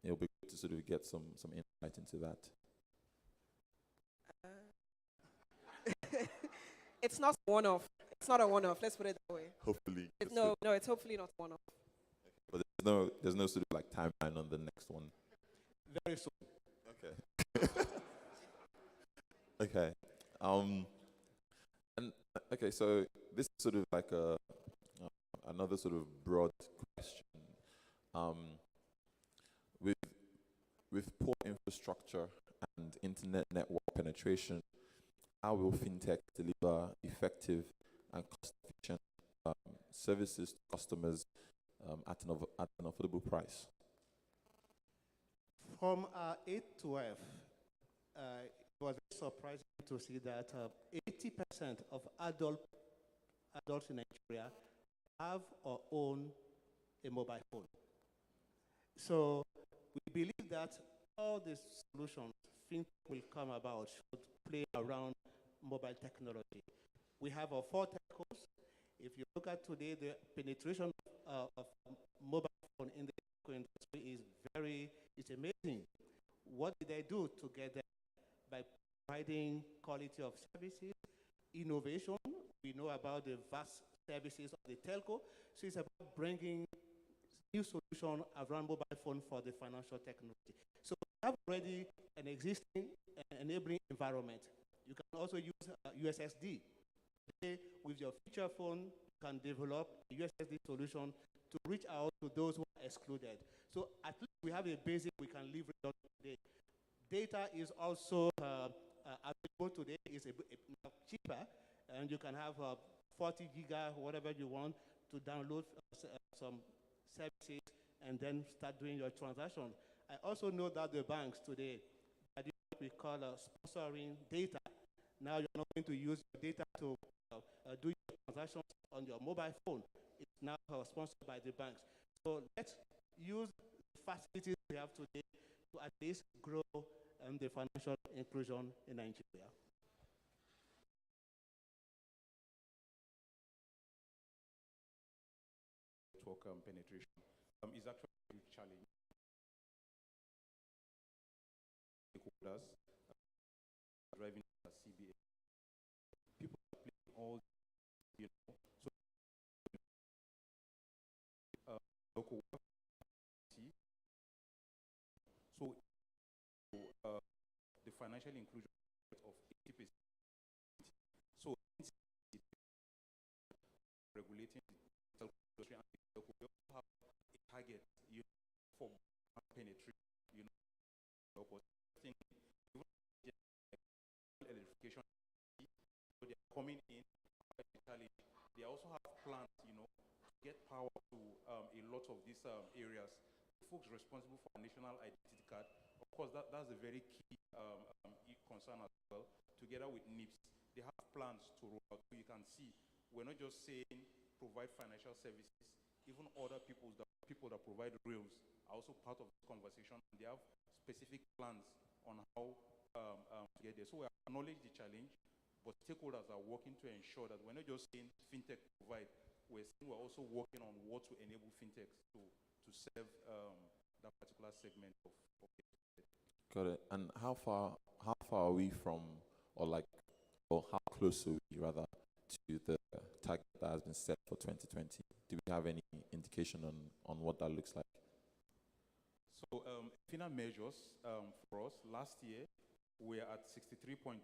D: It'll be good to sort of get some insight into that.
C: It's not one-off. It's not a one-off. Let's put it that way.
D: Hopefully.
C: No, it's hopefully not one-off.
D: But there's no sort of like timeline on the next one.
E: Very soon.
D: Okay. Okay. And okay, so this is sort of like another sort of broad question. With poor infrastructure and internet network penetration, how will fintech deliver effective and cost-efficient services to customers at an affordable price?
E: From 8 to F, it was surprising to see that 80% of adults in Nigeria have or own a mobile phone. So we believe that all the solutions fintech will come about should play around mobile technology. We have our 4 telcos. If you look at today, the penetration of mobile phone in the telco industry is amazing. What did they do to get there? By providing quality of services, innovation. We know about the vast services of the telco. So it's about bringing new solution around mobile phone for the financial technology. So we have already an existing enabling environment. You can also use USSD. Today, with your feature phone, you can develop a USSD solution to reach out to those who are excluded. So at least we have a basic we can leverage on today. Data is also available today. It's now cheaper, and you can have 40 giga, whatever you want, to download some services and then start doing your transaction. I also know that the banks today are doing what we call sponsoring data. Now you're not going to use your data to do your transactions on your mobile phone. It's now sponsored by the banks. So let's use the facilities we have today to at least grow the financial inclusion in Nigeria.
B: Network penetration is actually a huge challenge. Stakeholders driving CBA. People are playing all, so local work. So the financial inclusion of 80%. So regulating the industry and we also have a target, for penetration, thing, even electrification, so they are coming in challenge. They also have plans, to get power to a lot of these areas. Folks responsible for a national identity card, of course, that's a very key concern as well. Together with NIPS, they have plans to roll out. So you can see, we're not just saying provide financial services. Even other people that provide rails are also part of this conversation. And they have specific plans on how to get there. So we acknowledge the challenge, but stakeholders are working to ensure that we're not just saying fintech provide. We're also working on what to enable fintechs to serve that particular segment of it.
D: Got it. And how far are we from, or how close are we rather to the target that has been set for 2020? Do we have any indication on what that looks like?
B: So final measures for us last year, we're at 63.2.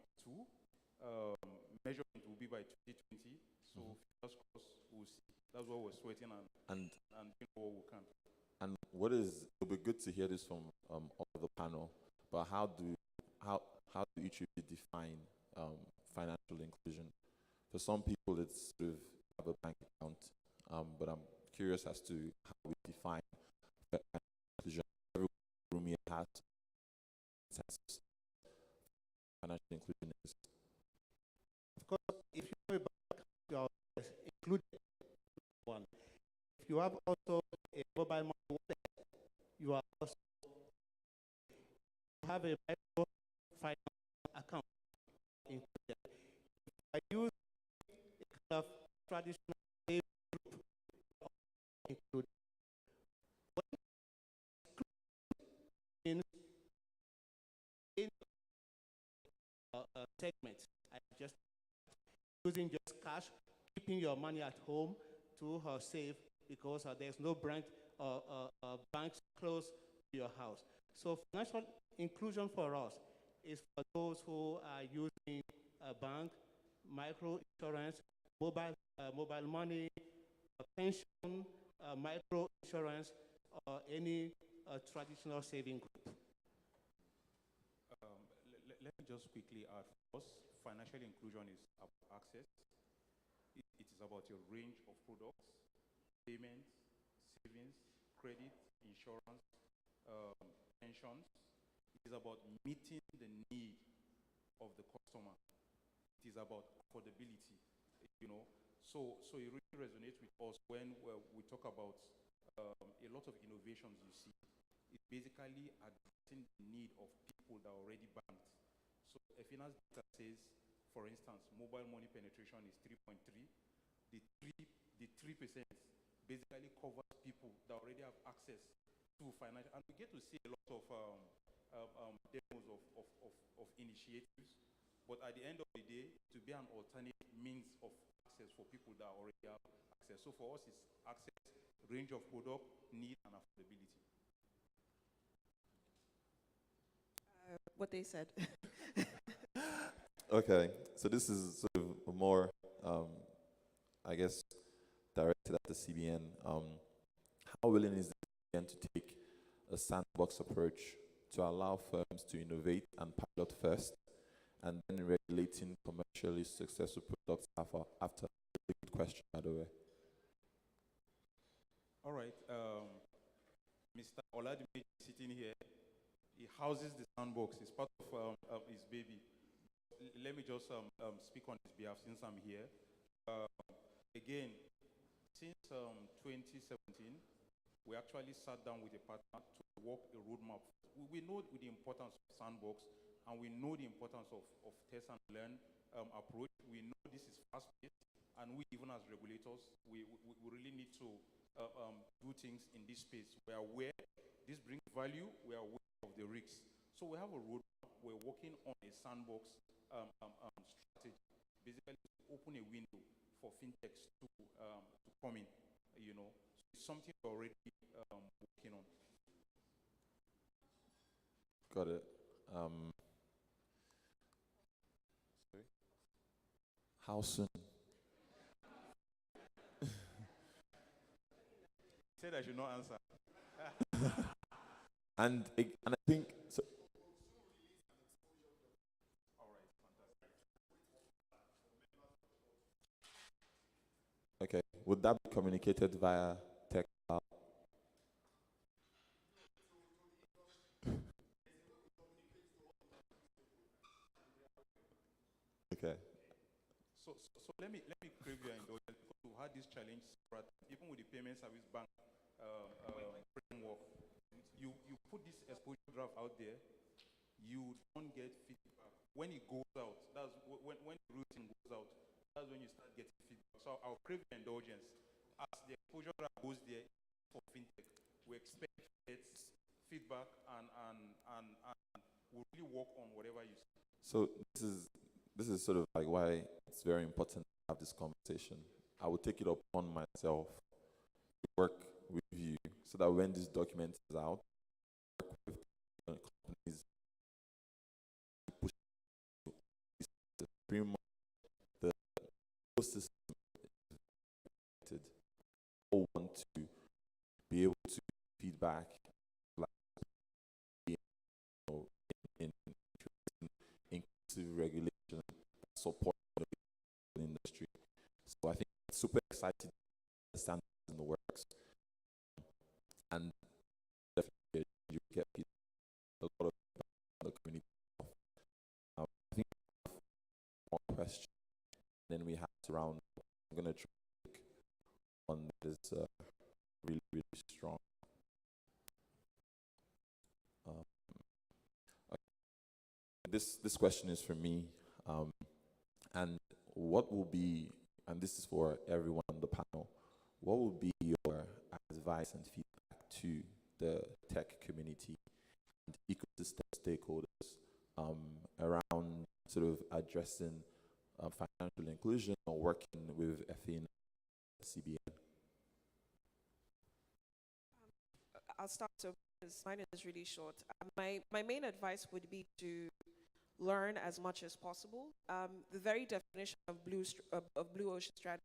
B: Measurement will be by 2020. So fingers crossed, we'll see. That's what we're sweating and what we can.
D: And it'll be good to hear this from all of the panel, but how do each of you define financial inclusion? For some people, it's sort of have a bank account, but I'm curious as to how we define financial inclusion. Every room here has financial inclusion is.
E: Of course, if you have a bank account, you are included one. If you have also a mobile money wallet, you are also have a microfinance account included. If I use a kind of traditional savings group included. What in segments, I just using just cash, keeping your money at home to save because there's no banks close to your house. So financial inclusion for us is for those who are using a bank, micro insurance, mobile money, pension, micro insurance, or any traditional saving group.
B: Let me just quickly add, first, financial inclusion is about access. It is about your range of products, payments, savings, credit, insurance, pensions. It is about meeting the need of the customer. It is about affordability, So it really resonates with us when we talk about a lot of innovations you see. It's basically addressing the need of people that are already banked. So Efina's data says, for instance, mobile money penetration is 3.3. The 3% basically covers people that already have access to financial, and we get to see a lot of demos of initiatives. But at the end of the day, to be an alternate means of access for people that already have access. So for us, it's access, range of product, need, and affordability.
C: What they said.
D: Okay, so this is sort of a more, I guess, directed at the CBN. How willing is the CBN to take a sandbox approach to allow firms to innovate and pilot first, and then regulating commercially successful products after? Good question, by the way.
B: All right, Mr. Oladime sitting here, he houses the sandbox. It's part of his baby. Let me just speak on his behalf since I'm here. Again, since 2017, we actually sat down with a partner to work a roadmap. We know the importance of sandbox, and we know the importance of test and learn approach. We know this is fast-paced, and we, even as regulators, we really need to do things in this space. We are aware this brings value. We are aware of the risks. So we have a roadmap. We're working on a sandbox strategy, basically to open a window for fintechs to come in. You know, so it's something we're already working on.
D: Got it. Sorry. How soon?
B: He said I should not answer.
D: And I think so.
B: All right, fantastic.
D: Okay, would that be communicated via text? Okay.
B: So let me crave your indulgence because we've had this challenge, even with the payment service bank framework. You put this exposure draft out there, you don't get feedback. When it goes out, that's when the routing goes out, that's when you start getting feedback. So I'll crave your indulgence. As the exposure draft goes there for fintech, we expect to get feedback and we'll really work on whatever you say.
D: So this is sort of like why it's very important to have this conversation. I will take it upon myself to work with you so that when this document is out, work with companies to push the pretty much the ecosystem is all want to be able to feedback like you know, in inclusive regulation support the industry. So I think it's super exciting to understand in the works, and definitely you get a lot of the community. I think we have one question, then we have to round up. I'm going to try to pick one that is really, really strong. Okay. This question is for me. And what will be, and this is for everyone on the panel, what will be your advice and feedback to the tech community and ecosystem stakeholders around sort of addressing financial inclusion or working with FA CBN?
C: I'll start. So mine is really short. My main advice would be to learn as much as possible. The very definition of blue ocean strategy,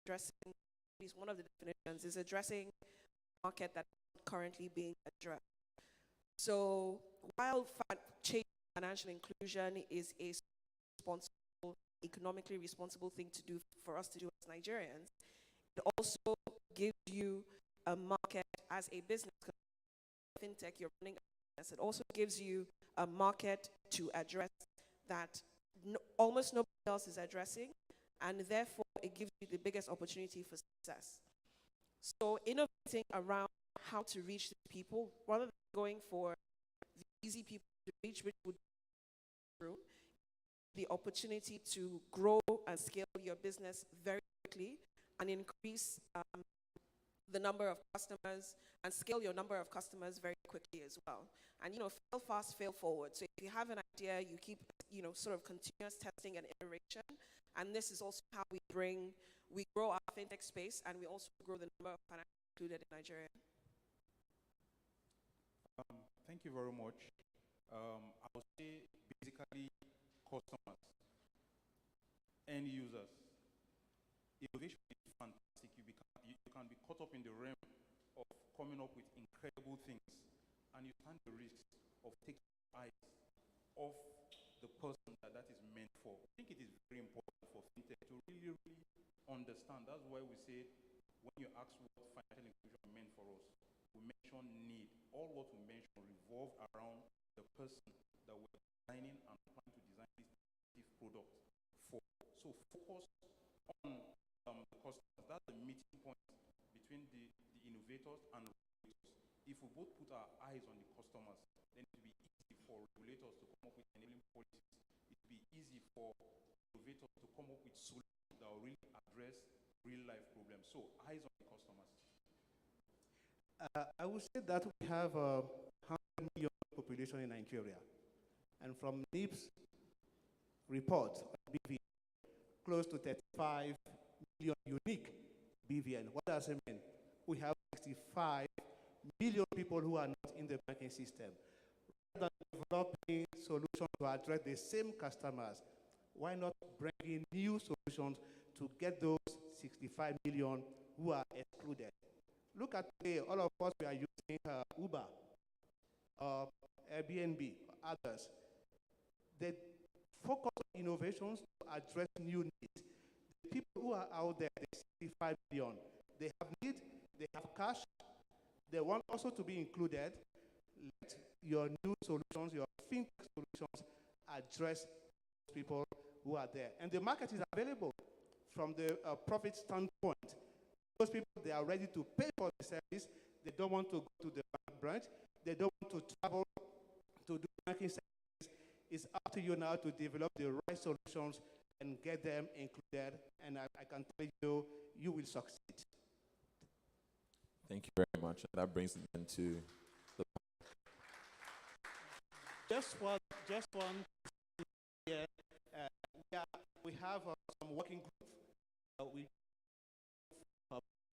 C: addressing, at least one of the definitions, is addressing a market that's currently being addressed. So while financial inclusion is a responsible, economically responsible thing to do for us to do as Nigerians, it also gives you a market as a business. Fintech, you're running a business. It also gives you a market to address that almost nobody else is addressing, and therefore it gives you the biggest opportunity for success. So innovating around how to reach the people, rather than going for the easy people to reach, which would be through the opportunity to grow and scale your business very quickly and increase the number of customers and scale your number of customers very quickly as well. And fail fast, fail forward. So if you have an idea, you keep sort of continuous testing and iteration. And this is also how we grow our fintech space, and we also grow the number of financials included in Nigeria.
B: Thank you very much. I would say basically customers, end users. Innovation is fantastic. You can be caught up in the realm of coming up with incredible things, and you stand the risk of taking your eyes off the person that is meant for. I think it is very important for fintech to really, really understand. That's why we say when you ask what financial inclusion meant for us, we mention need. All what we mention revolve around the person that we're designing and trying to design this product for. So focus on the customers. That's the meeting point between the innovators and regulators. If we both put our eyes on the customers, then it will be easy for regulators to come up with enabling policies. It will be easy for innovators to come up with solutions that will really address real-life problems. So eyes on the customers.
E: I would say that we have a 100 million population in Nigeria. And from NIP's report on BVN, close to 35 million unique BVN. What does it mean? We have 65 million people who are not in the banking system. Rather than developing solutions to address the same customers, why not bring in new solutions to get those 65 million who are excluded? Look at today, all of us, we are using Uber, Airbnb, others. They focus on innovations to address new needs. The people who are out there, the 65 million, they have need, they have cash, they want also to be included. Let your new solutions, your fintech solutions, address people who are there. And the market is available from the profit standpoint. Those people, they are ready to pay for the service. They don't want to go to the bank branch. They don't want to travel to do banking services. It's up to you now to develop the right solutions and get them included. And I can tell you, you will succeed.
D: Thank you very much. That brings it into the...
E: Just one here. We have some working group. We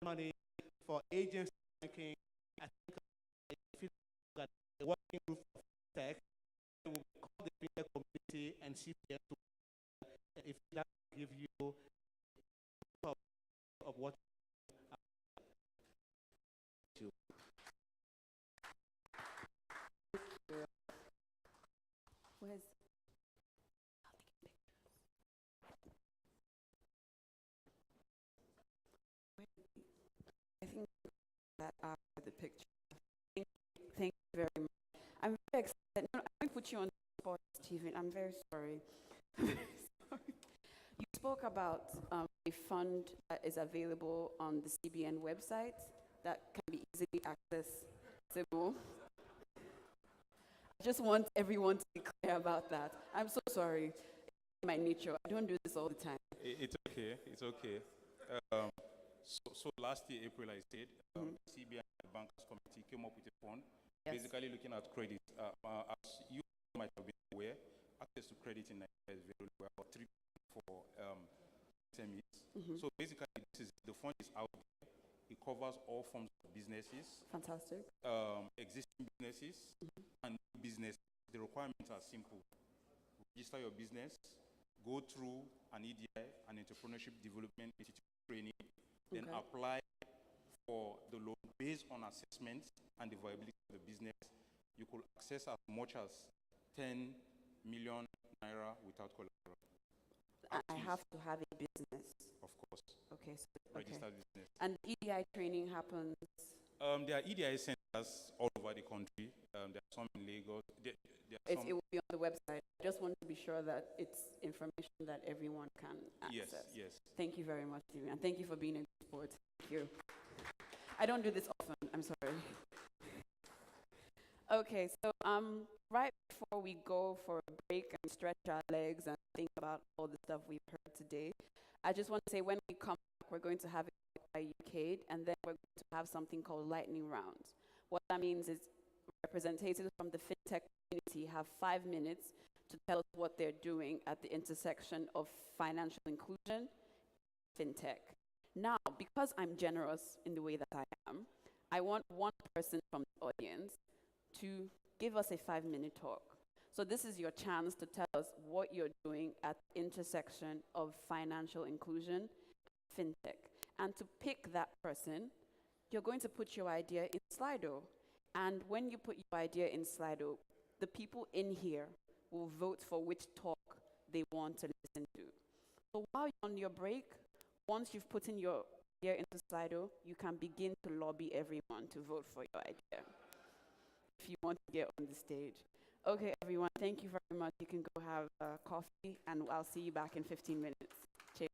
E: money for agency banking. I think if you look at the working group of tech, we will call the fintech community and CPN to if that will give you of what you.
A: Where's I think that after the picture. Thank you very much. I'm very excited. No, I didn't put you on the spot, Stephen. I'm very sorry. I'm very sorry. You spoke about a fund that is available on the CBN website that can be easily accessible. I just want everyone to be clear about that. I'm so sorry. It's my nature. I don't do this all the time.
B: It's okay. It's okay. So last year, April, I said, CBN and the Bankers Committee came up with a fund,
A: Yes.
B: basically looking at credit. As you might have been aware, access to credit in Nigeria is very low, about 3% for SMEs. So basically, the fund is out there. It covers all forms of businesses,
A: Fantastic.
B: existing businesses, and new business. The requirements are simple. Register your business, go through an EDI, an entrepreneurship development institute training, then apply for the loan based on assessments and the viability of the business. You could access as much as 10 million naira without collateral.
A: I have to have a business.
B: Of course.
A: Okay. So,
B: Registered business.
A: And EDI training happens.
B: There are EDI centers all over the country. There are some in Lagos. There are some
A: It will be on the website. I just want to be sure that it's information that everyone can access.
B: Yes.
A: Thank you very much, Stephen. And thank you for being a good sport. Thank you. I don't do this often. I'm sorry. Okay, so right before we go for a break and stretch our legs and think about all the stuff we've heard today, I just want to say when we come back, we're going to have a by UCADE, and then we're going to have something called lightning rounds. What that means is representatives from the fintech community have 5 minutes to tell us what they're doing at the intersection of financial inclusion and fintech. Now, because I'm generous in the way that I am, I want one person from the audience to give us a 5-minute talk. So this is your chance to tell us what you're doing at the intersection of financial inclusion and fintech. And to pick that person, you're going to put your idea in Slido. And when you put your idea in Slido, the people in here will vote for which talk they want to listen to. So while you're on your break, once you've put in your idea into Slido, you can begin to lobby everyone to vote for your idea if you want to get on the stage. Okay, everyone, thank you very much. You can go have coffee, and I'll see you back in 15 minutes. Cheers.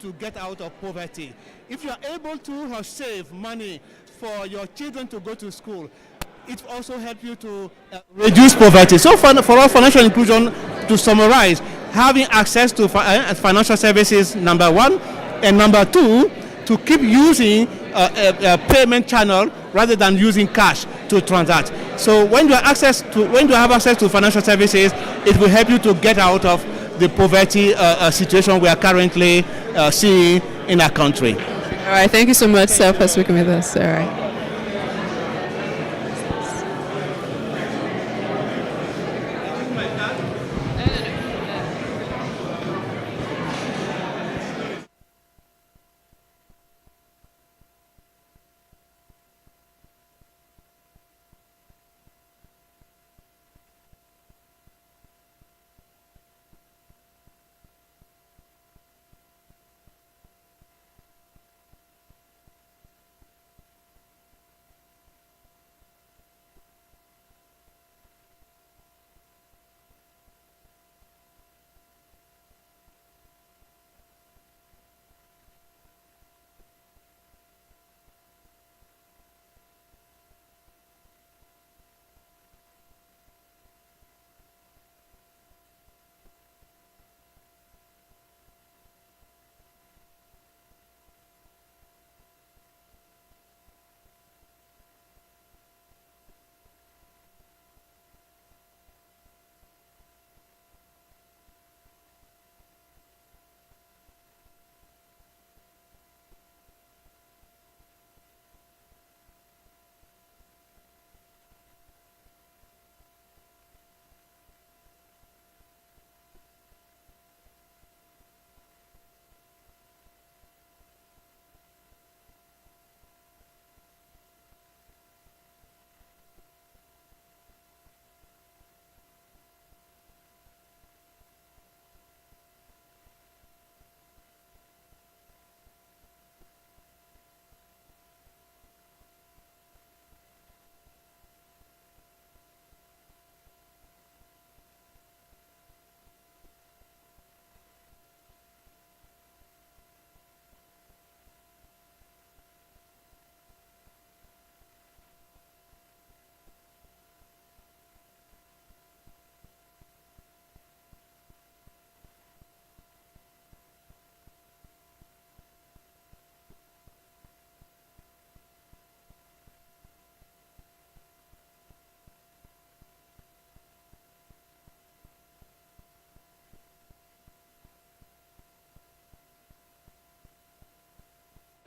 E: to get out of poverty. If you are able to save money for your children to go to school, it also helps you to reduce poverty. So for our financial inclusion, to summarize, having access to financial services, number one, and number two, to keep using a payment channel rather than using cash to transact. So when you have access to financial services, it will help you to get out of the poverty situation we are currently seeing in our country.
F: All right, thank you so much, sir, for speaking with us. All right.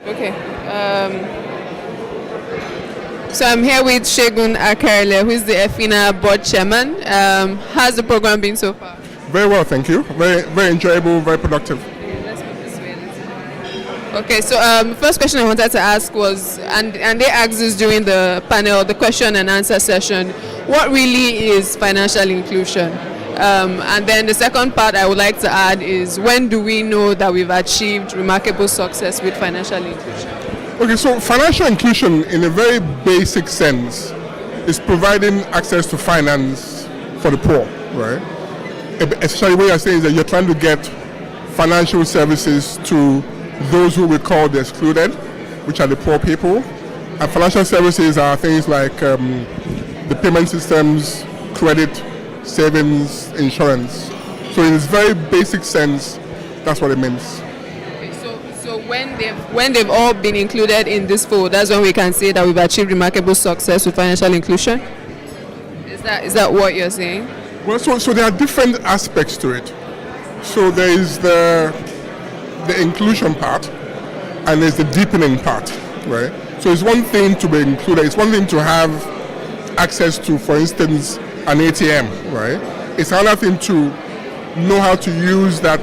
F: Okay. So I'm here with Segun Akarele, who is the EFINA board chairman. How's the program been so far?
G: Very well, thank you. Very, very enjoyable, very productive.
F: Let's move this way. Okay, so first question I wanted to ask was, and they asked this during the panel, the question and answer session, what really is financial inclusion? And then the second part I would like to add is, when do we know that we've achieved remarkable success with financial inclusion?
G: Okay, so financial inclusion in a very basic sense is providing access to finance for the poor, right? Essentially what you're saying is that you're trying to get financial services to those who we call the excluded, which are the poor people. And financial services are things like the payment systems, credit, savings, insurance. So in this very basic sense, that's what it means.
F: Okay, so when they've all been included in this fold, that's when we can say that we've achieved remarkable success with financial inclusion? Is that what you're saying?
G: Well, so there are different aspects to it. So there is the inclusion part, and there's the deepening part, right? So it's one thing to be included. It's one thing to have access to, for instance, an ATM, right? It's another thing to know how to use that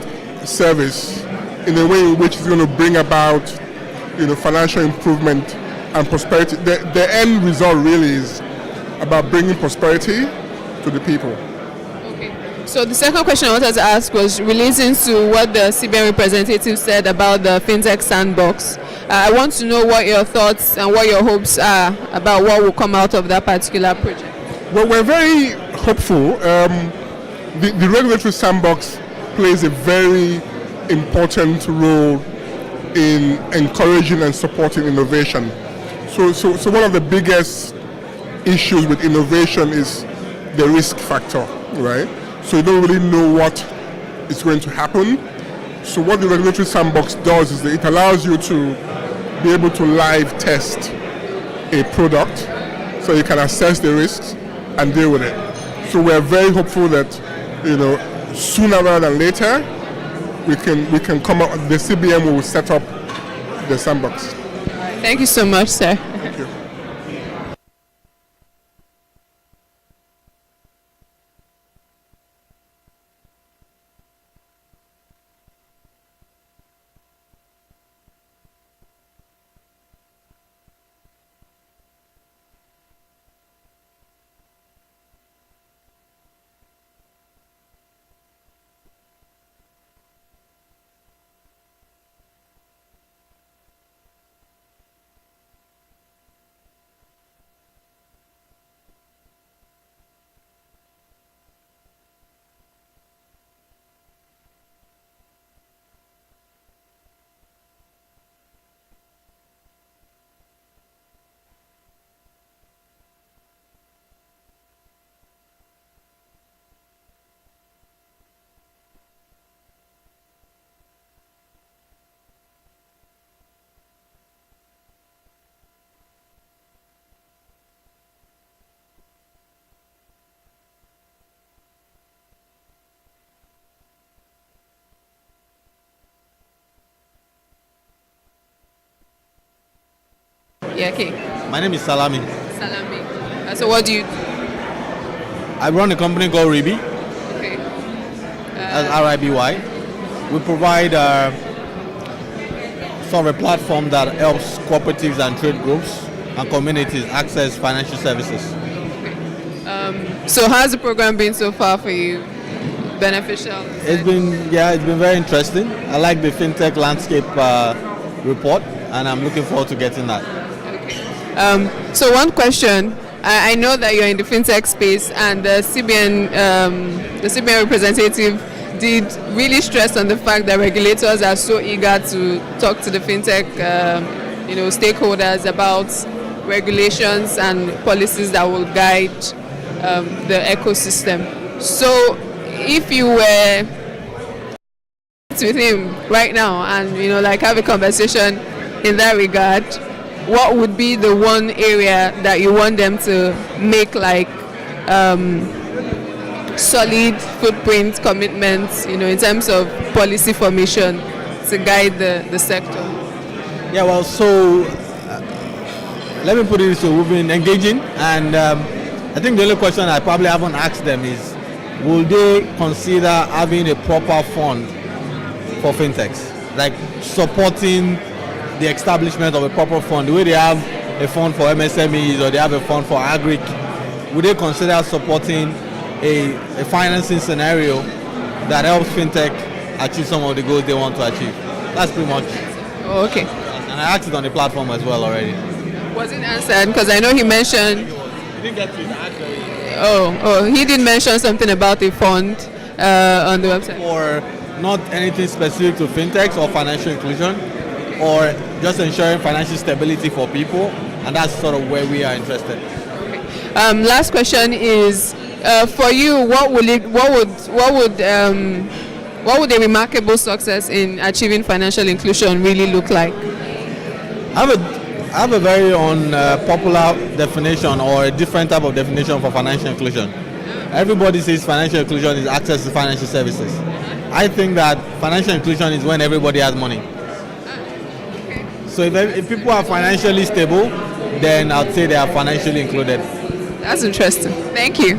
G: service in a way in which it's going to bring about, financial improvement and prosperity. The end result really is about bringing prosperity to the people.
F: Okay. So the second question I wanted to ask was relating to what the CBN representative said about the Fintech sandbox. I want to know what your thoughts and what your hopes are about what will come out of that particular project.
G: Well, we're very hopeful. The regulatory sandbox plays a very important role in encouraging and supporting innovation. So one of the biggest issues with innovation is the risk factor, right? So you don't really know what is going to happen. So what the regulatory sandbox does is that it allows you to be able to live test a product so you can assess the risks and deal with it. So we're very hopeful that, sooner rather than later, we can come up, the CBN will set up the sandbox.
F: Thank you so much, sir.
G: Thank you.
F: Yeah, okay.
H: My name is Salami.
F: Salami. So what do you do?
H: I run a company called Ribi,
F: Okay.
H: that's RIBY. We provide sort of a platform that helps cooperatives and trade groups and communities access financial services.
F: So how's the program been so far for you? Beneficial?
H: It's been very interesting. I like the Fintech landscape report, and I'm looking forward to getting that.
F: So one question. I know that you're in the fintech space, and the CBN representative did really stress on the fact that regulators are so eager to talk to the fintech, stakeholders about regulations and policies that will guide the ecosystem. So, if you were with him right now and have a conversation in that regard, what would be the one area that you want them to make solid footprint commitments, in terms of policy formation to guide the sector?
H: Yeah, well, so let me put it this way: we've been engaging, and I think the only question I probably haven't asked them is, will they consider having a proper fund for fintechs, like supporting the establishment of a proper fund, the way they have a fund for MSMEs or they have a fund for agri? Would they consider supporting a financing scenario that helps fintech achieve some of the goals they want to achieve? That's pretty much.
F: Oh, okay.
H: And I asked it on the platform as well already.
F: Was it answered? Because I know he mentioned.
H: You didn't get to it actually.
F: He did mention something about a fund on the website.
H: Or not anything specific to fintechs or financial inclusion, or just ensuring financial stability for people, and that's sort of where we are interested.
F: Last question is, for you, what would a remarkable success in achieving financial inclusion really look like?
H: I have a very unpopular definition, or a different type of definition for financial inclusion. Everybody says financial inclusion is access to financial services. I think that financial inclusion is when everybody has money. So if people are financially stable, then I'd say they are financially included.
F: That's interesting. Thank you.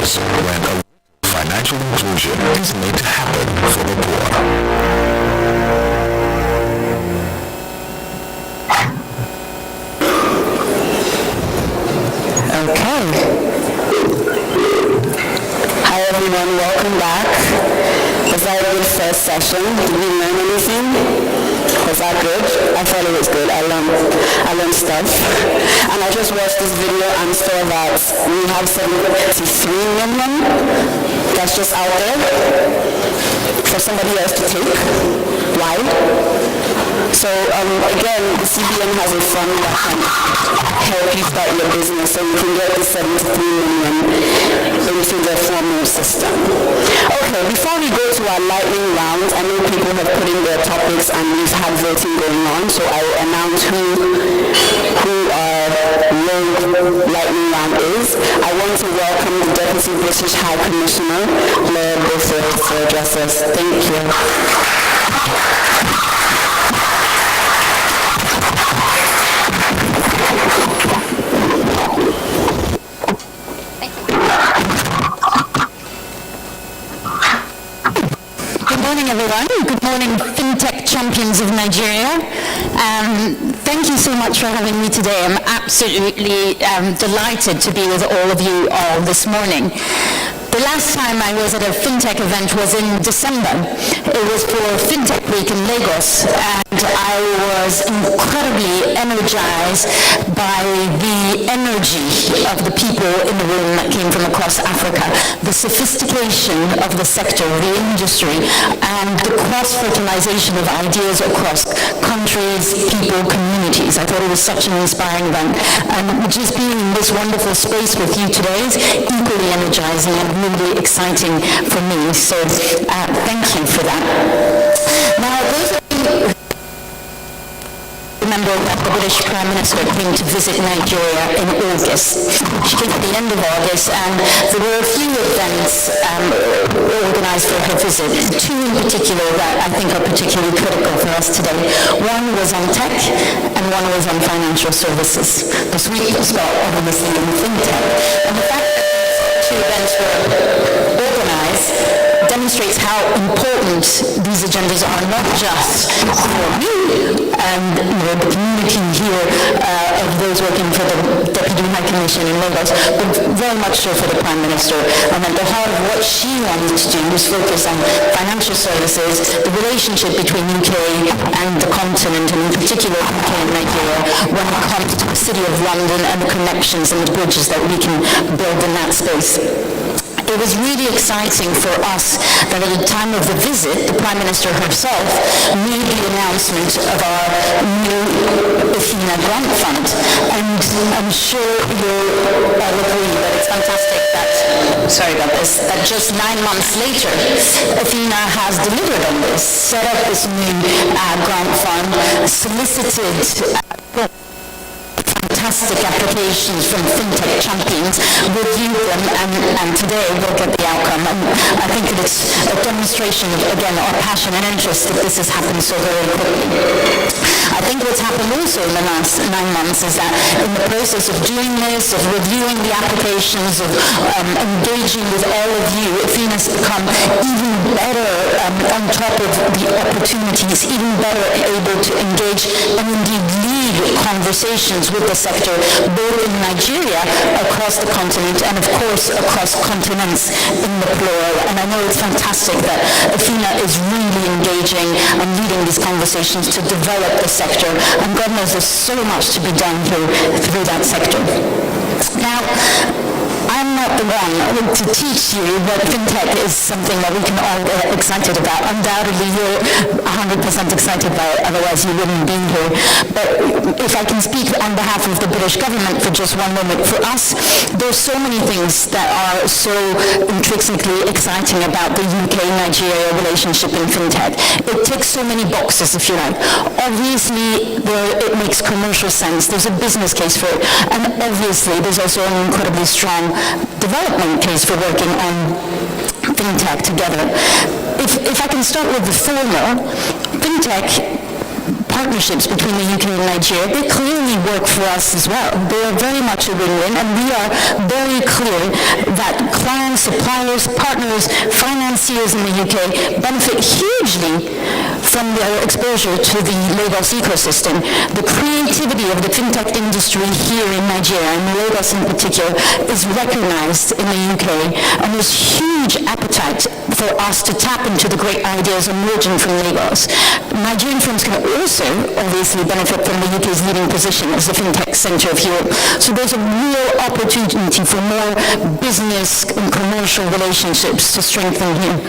I: years when financial inclusion is made to happen for the poor.
J: Okay. Hi everyone, welcome back. Was that a good first session? Did we learn anything? Was that good? I thought it was good. I learned stuff. And I just watched this video and saw that we have 73 million that's just out there for somebody else to take. Why? So again, the CBN has a fund that can help you start your business so you can get the 73 million into the formal system. Okay, before we go to our lightning round, I know people have put in their topics and we've had voting going on, so I will announce who our lightning round is. I want to welcome the Deputy British High Commissioner, Laura Beaufort, to address us. Thank you.
K: Good morning, everyone. Good morning, Fintech champions of Nigeria. Thank you so much for having me today. I'm absolutely delighted to be with all of you all this morning. The last time I was at a Fintech event was in December. It was for Fintech Week in Lagos, and I was incredibly energized by the energy of the people in the room that came from across Africa, the sophistication of the sector, the industry, and the cross-fertilization of ideas across countries, people, communities. I thought it was such an inspiring event. And just being in this wonderful space with you today is equally energizing and really exciting for me. So thank you for that. Now, those of you who remember that the British Prime Minister came to visit Nigeria in August. She came at the end of August, and there were a few events organized for her visit. Two in particular that I think are particularly critical for us today. One was on tech, and one was on financial services. The sweet spot, obviously, in fintech. And the fact that these two events were organized demonstrates how important these agendas are, not just for me and the community here of those working for the Deputy High Commission in Lagos, but very much so for the Prime Minister. And at the heart of what she wanted to do was focus on financial services, the relationship between UK and the continent, and in particular UK and Nigeria, when it comes to the City of London and the connections and the bridges that we can build in that space. It was really exciting for us that at the time of the visit, the Prime Minister herself made the announcement of our new Athena grant fund. And I'm sure you'll all agree that it's fantastic that, sorry about this, that just 9 months later, Athena has delivered on this, set up this new grant fund, solicited fantastic applications from Fintech champions, reviewed them, and today we'll get the outcome. And I think that it's a demonstration of, again, our passion and interest that this has happened so very quickly. I think what's happened also in the last 9 months is that in the process of doing this, of reviewing the applications, of engaging with all of you, Athena's become even better on top of the opportunities, even better able to engage and indeed lead conversations with the sector, both in Nigeria, across the continent, and of course across continents in the plural. And I know it's fantastic that Athena is really engaging and leading these conversations to develop the sector. And God knows there's so much to be done here through that sector. Now, I'm not the one to teach you what fintech is something that we can all get excited about. Undoubtedly, you're 100% excited about it, otherwise you wouldn't be here. But if I can speak on behalf of the British government for just one moment, for us, there's so many things that are so intrinsically exciting about the UK-Nigeria relationship in fintech. It ticks so many boxes, if you like. Obviously, it makes commercial sense. There's a business case for it. And obviously, there's also an incredibly strong development case for working on fintech together. If I can start with the former, fintech partnerships between the UK and Nigeria, they clearly work for us as well. They are very much a win-win, and we are very clear that clients, suppliers, partners, financiers in the UK benefit hugely from their exposure to the Lagos ecosystem. The creativity of the fintech industry here in Nigeria, and Lagos in particular, is recognized in the UK, and there's huge appetite for us to tap into the great ideas emerging from Lagos. Nigerian firms can also obviously benefit from the UK's leading position as the fintech centre of Europe. So there's a real opportunity for more business and commercial relationships to strengthen here.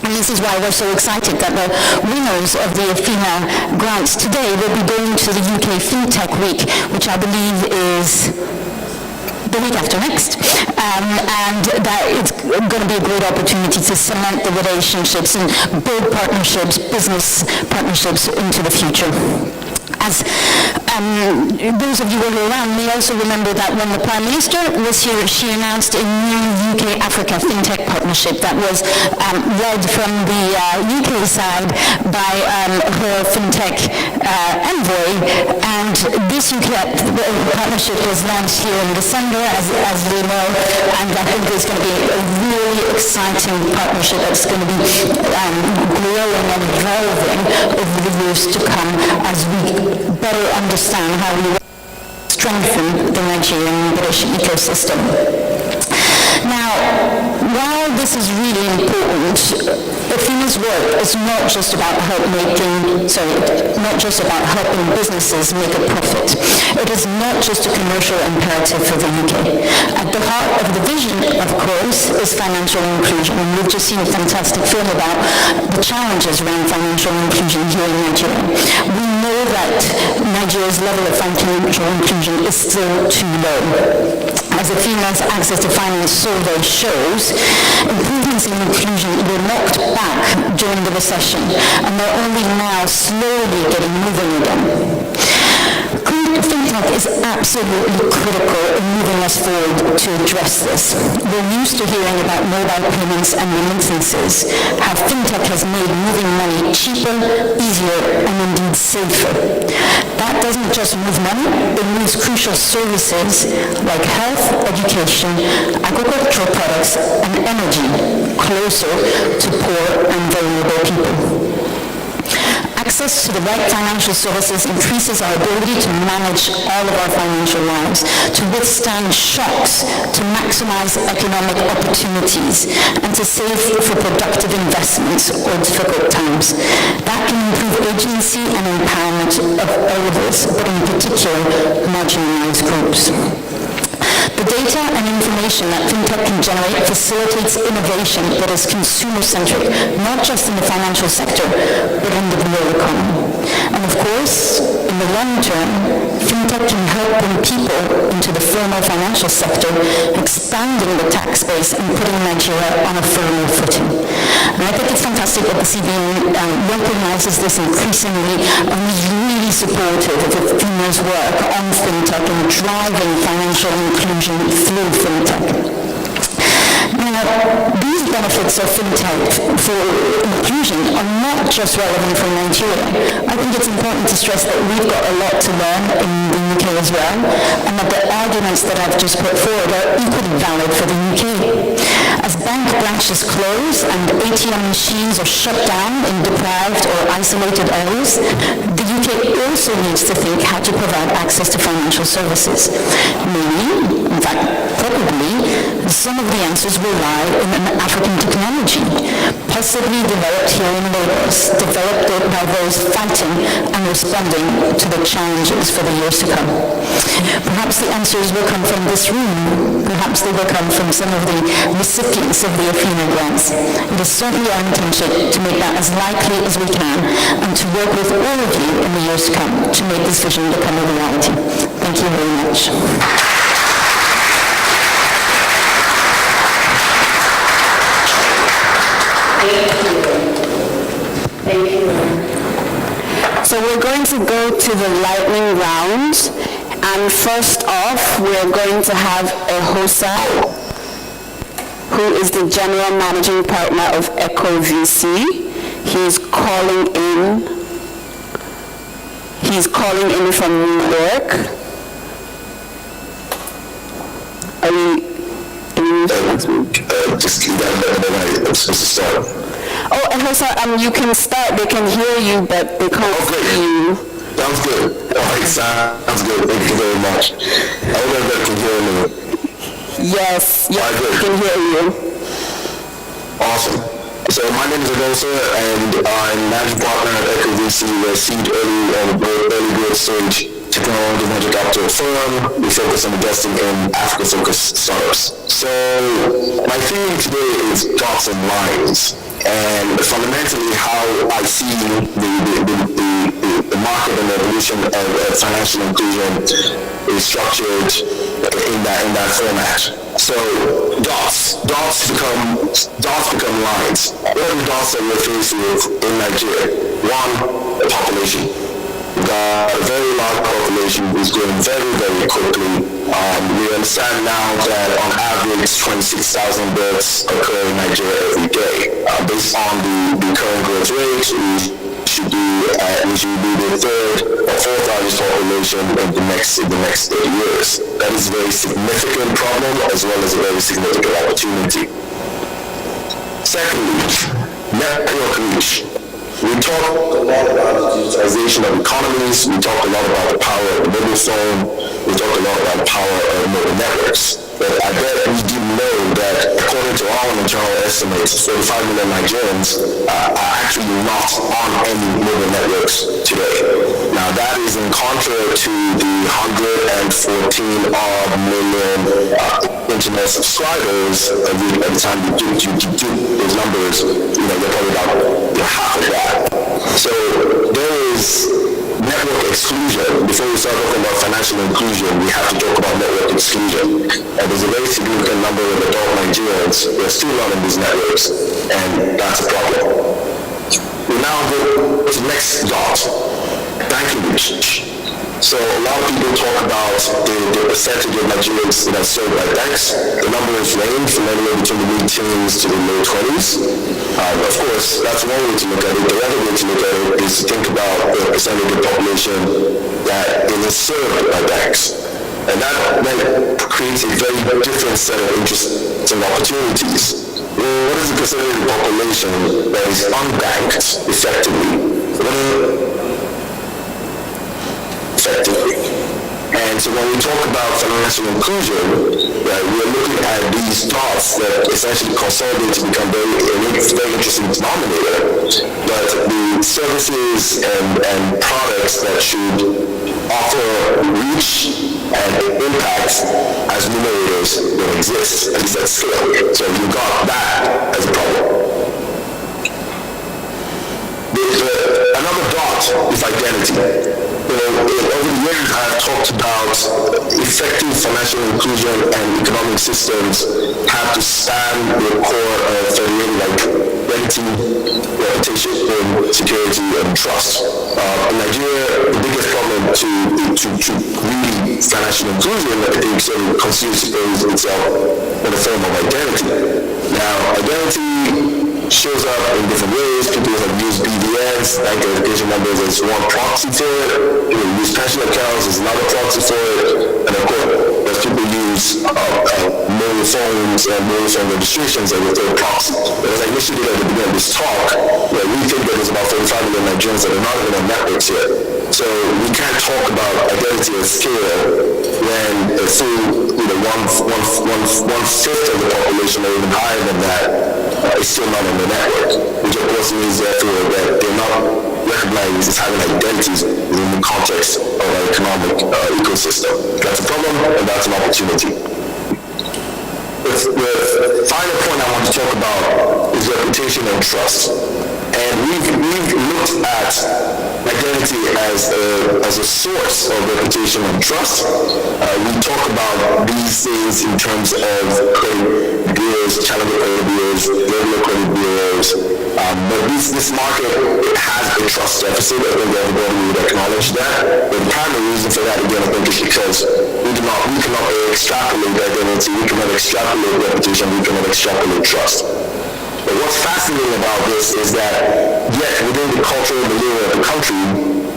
K: And this is why we're so excited that the winners of the Athena grants today will be going to the UK Fintech Week, which I believe is the week after next, and that it's going to be a great opportunity to cement the relationships and build partnerships, business partnerships into the future. As those of you who were around may also remember that when the Prime Minister was here, she announced a new UK-Africa FinTech partnership that was led from the UK side by her FinTech envoy, and this UK partnership was launched here in December, as we know, and I think there's going to be a really exciting partnership that's going to be growing and evolving over the years to come as we better understand how we strengthen the Nigerian and British ecosystem. Now, while this is really important, Athena's work is not just about helping businesses make a profit. It is not just a commercial imperative for the UK. At the heart of the vision, of course, is financial inclusion. And we've just seen a fantastic film about the challenges around financial inclusion here in Nigeria. We know that Nigeria's level of financial inclusion is still too low. As Athena's Access to Finance survey shows, improvements in inclusion were knocked back during the recession, and they're only now slowly getting moving again. Fintech is absolutely critical in moving us forward to address this. We're used to hearing about mobile payments and remittances, how Fintech has made moving money cheaper, easier, and indeed safer. That doesn't just move money, it moves crucial services like health, education, agricultural products, and energy closer to poor and vulnerable people. Access to the right financial services increases our ability to manage all of our financial lives, to withstand shocks, to maximize economic opportunities, and to save for productive investments or difficult times. That can improve agency and empowerment of all of us, but in particular, marginalized groups. The data and information that FinTech can generate facilitates innovation that is consumer-centric, not just in the financial sector, but in the real economy. And of course, in the long term, FinTech can help bring people into the formal financial sector, expanding the tax base and putting Nigeria on a firmer footing. And I think it's fantastic that the CBN recognizes this increasingly and is really supportive of Athena's work on FinTech and driving financial inclusion through FinTech. Now, these benefits of FinTech for inclusion are not just relevant for Nigeria. I think it's important to stress that we've got a lot to learn in the UK as well, and that the arguments that I've just put forward are equally valid for the UK. As bank branches close and ATM machines are shut down in deprived or isolated areas, the UK also needs to think how to provide access to financial services. Maybe, in fact, probably, some of the answers will lie in an African technology, possibly developed here in Lagos, developed by those fighting and responding to the challenges for the years to come. Perhaps the answers will come from this room. Perhaps they will come from some of the recipients of the Athena grants. It is certainly our intention to make that as likely as we can and to work with all of you in the years to come to make this vision become a reality. Thank you very much.
J: Thank you. So we're going to go to the lightning round, and first off, we're going to have Ehosa, who is the General Managing Partner of Echo VC. He's calling in He's calling in from New York. Are we
I: just leave that when I'm supposed to start.
J: Oh, and also, you can start. They can hear you, but they can't see you.
I: Sounds good. All right, sounds good. Thank you very much. I hope everybody can hear me.
J: Yes,
I: All right,
J: we can hear you.
I: Awesome. So my name is Adosa, and I'm managing partner at Echo VC. We're seed early growth stage technology venture capital firm. We focus on investing in Africa-focused startups. So my theme today is dots and lines, and fundamentally how I see the market and the evolution of financial inclusion is structured in that format. So dots become lines. What are the dots that we're faced with in Nigeria? One, the population. We've got a very large population who's growing very, very quickly. We understand now that on average 26,000 births occur in Nigeria every day. Based on the current growth rate, we should be the third or fourth largest population in the next 30 years. That is a very significant problem as well as a very significant opportunity. Secondly, network reach. We talk a lot about the digitization of economies. We talk a lot about the power of the mobile phone. We talk a lot about the power of mobile networks. But I bet we do know that according to our internal estimates, 35 million Nigerians are actually not on any mobile networks today. Now that is in contrary to the 114 odd million internet subscribers. Every time you do those numbers, they're probably about half of that. So there is network exclusion. Before we start talking about financial inclusion, we have to talk about network exclusion. And there's a very significant number of adult Nigerians who are still not in these networks, and that's a problem. We now go to the next dot, banking reach. So a lot of people talk about the percentage of Nigerians that are served by banks. The numbers range from anywhere between the mid-teens to the low 20s. Of course, that's one way to look at it. The other way to look at it is to think about the percentage of the population that is served by banks. And that then creates a very different set of interests and opportunities. What is the percentage of the population that is unbanked effectively? And so when we talk about financial inclusion, we're looking at these dots that essentially consolidate to become very interesting denominator. But the services and products that should offer reach and impact as numerators don't exist, at least at scale. So you've got that as a problem. Another dot is identity. Over the years, I've talked about effective financial inclusion and economic systems have to span the core of like identity, reputation, security, and trust. In Nigeria, the biggest problem to really financial inclusion, I think, continues to pose itself in the form of identity. Now, identity shows up in different ways. People have used BVNs, bank verification numbers, as one proxy for it. People use pension accounts as another proxy for it. And of course, as people use mobile phones and mobile phone registrations as a third proxy. But as I initially did at the beginning of this talk, we think that there's about 35 million Nigerians that are not even on networks yet. So we can't talk about identity at scale when a full, one-fifth of the population or even higher than that is still not on the network, which of course means therefore that they're not recognized as having identities within the context of our economic ecosystem. That's a problem, and that's an opportunity. The final point I want to talk about is reputation and trust. And we've looked at identity as a source of reputation and trust. We talk about these things in terms of credit bureaus, challenger credit bureaus, regular credit bureaus. But this market has a trust deficit. I think everybody would acknowledge that. But the primary reason for that, again, I think, is because we cannot extrapolate identity, we cannot extrapolate reputation, we cannot extrapolate trust. But what's fascinating about this is that, yet within the cultural milieu of the country,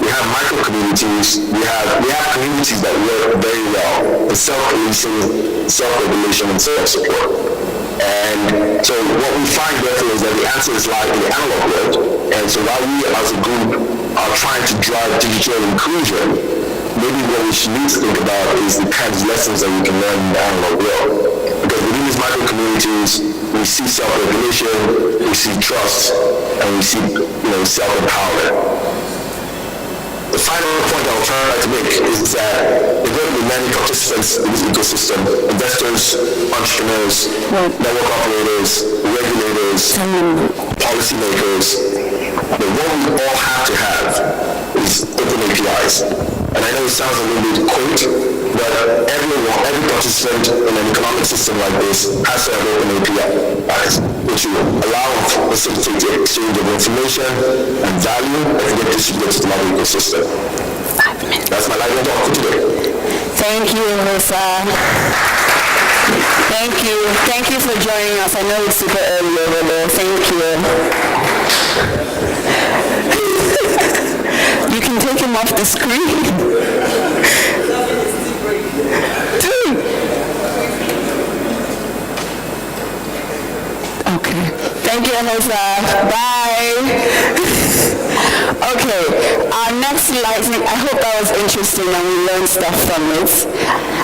I: we have micro communities, we have communities that work very well in self-policing, self-regulation, and self-support. And so what we find therefore is that the answer is like in the analog world. And so while we as a group are trying to drive digital inclusion, maybe what we should need to think about is the kinds of lessons that we can learn in the analog world. Because within these micro communities, we see self-regulation, we see trust, and we see self-empowerment. The final point I will try to make is that there are going to be many participants in this ecosystem: investors, entrepreneurs, network operators, regulators, policymakers. But what we all have to have is open APIs. And I know it sounds a little bit quaint, but every participant in an economic system like this has to have open APIs, which will allow and facilitate the exchange of information and value that can get distributed to the larger ecosystem. That's my lightning talk for today.
J: Thank you, Musa. Thank you. Thank you for joining us. I know it's super early over there. Thank you. You can take him off the screen. Okay. Thank you, Musa. Bye. Okay, our next lightning, I hope that was interesting and we learned stuff from it.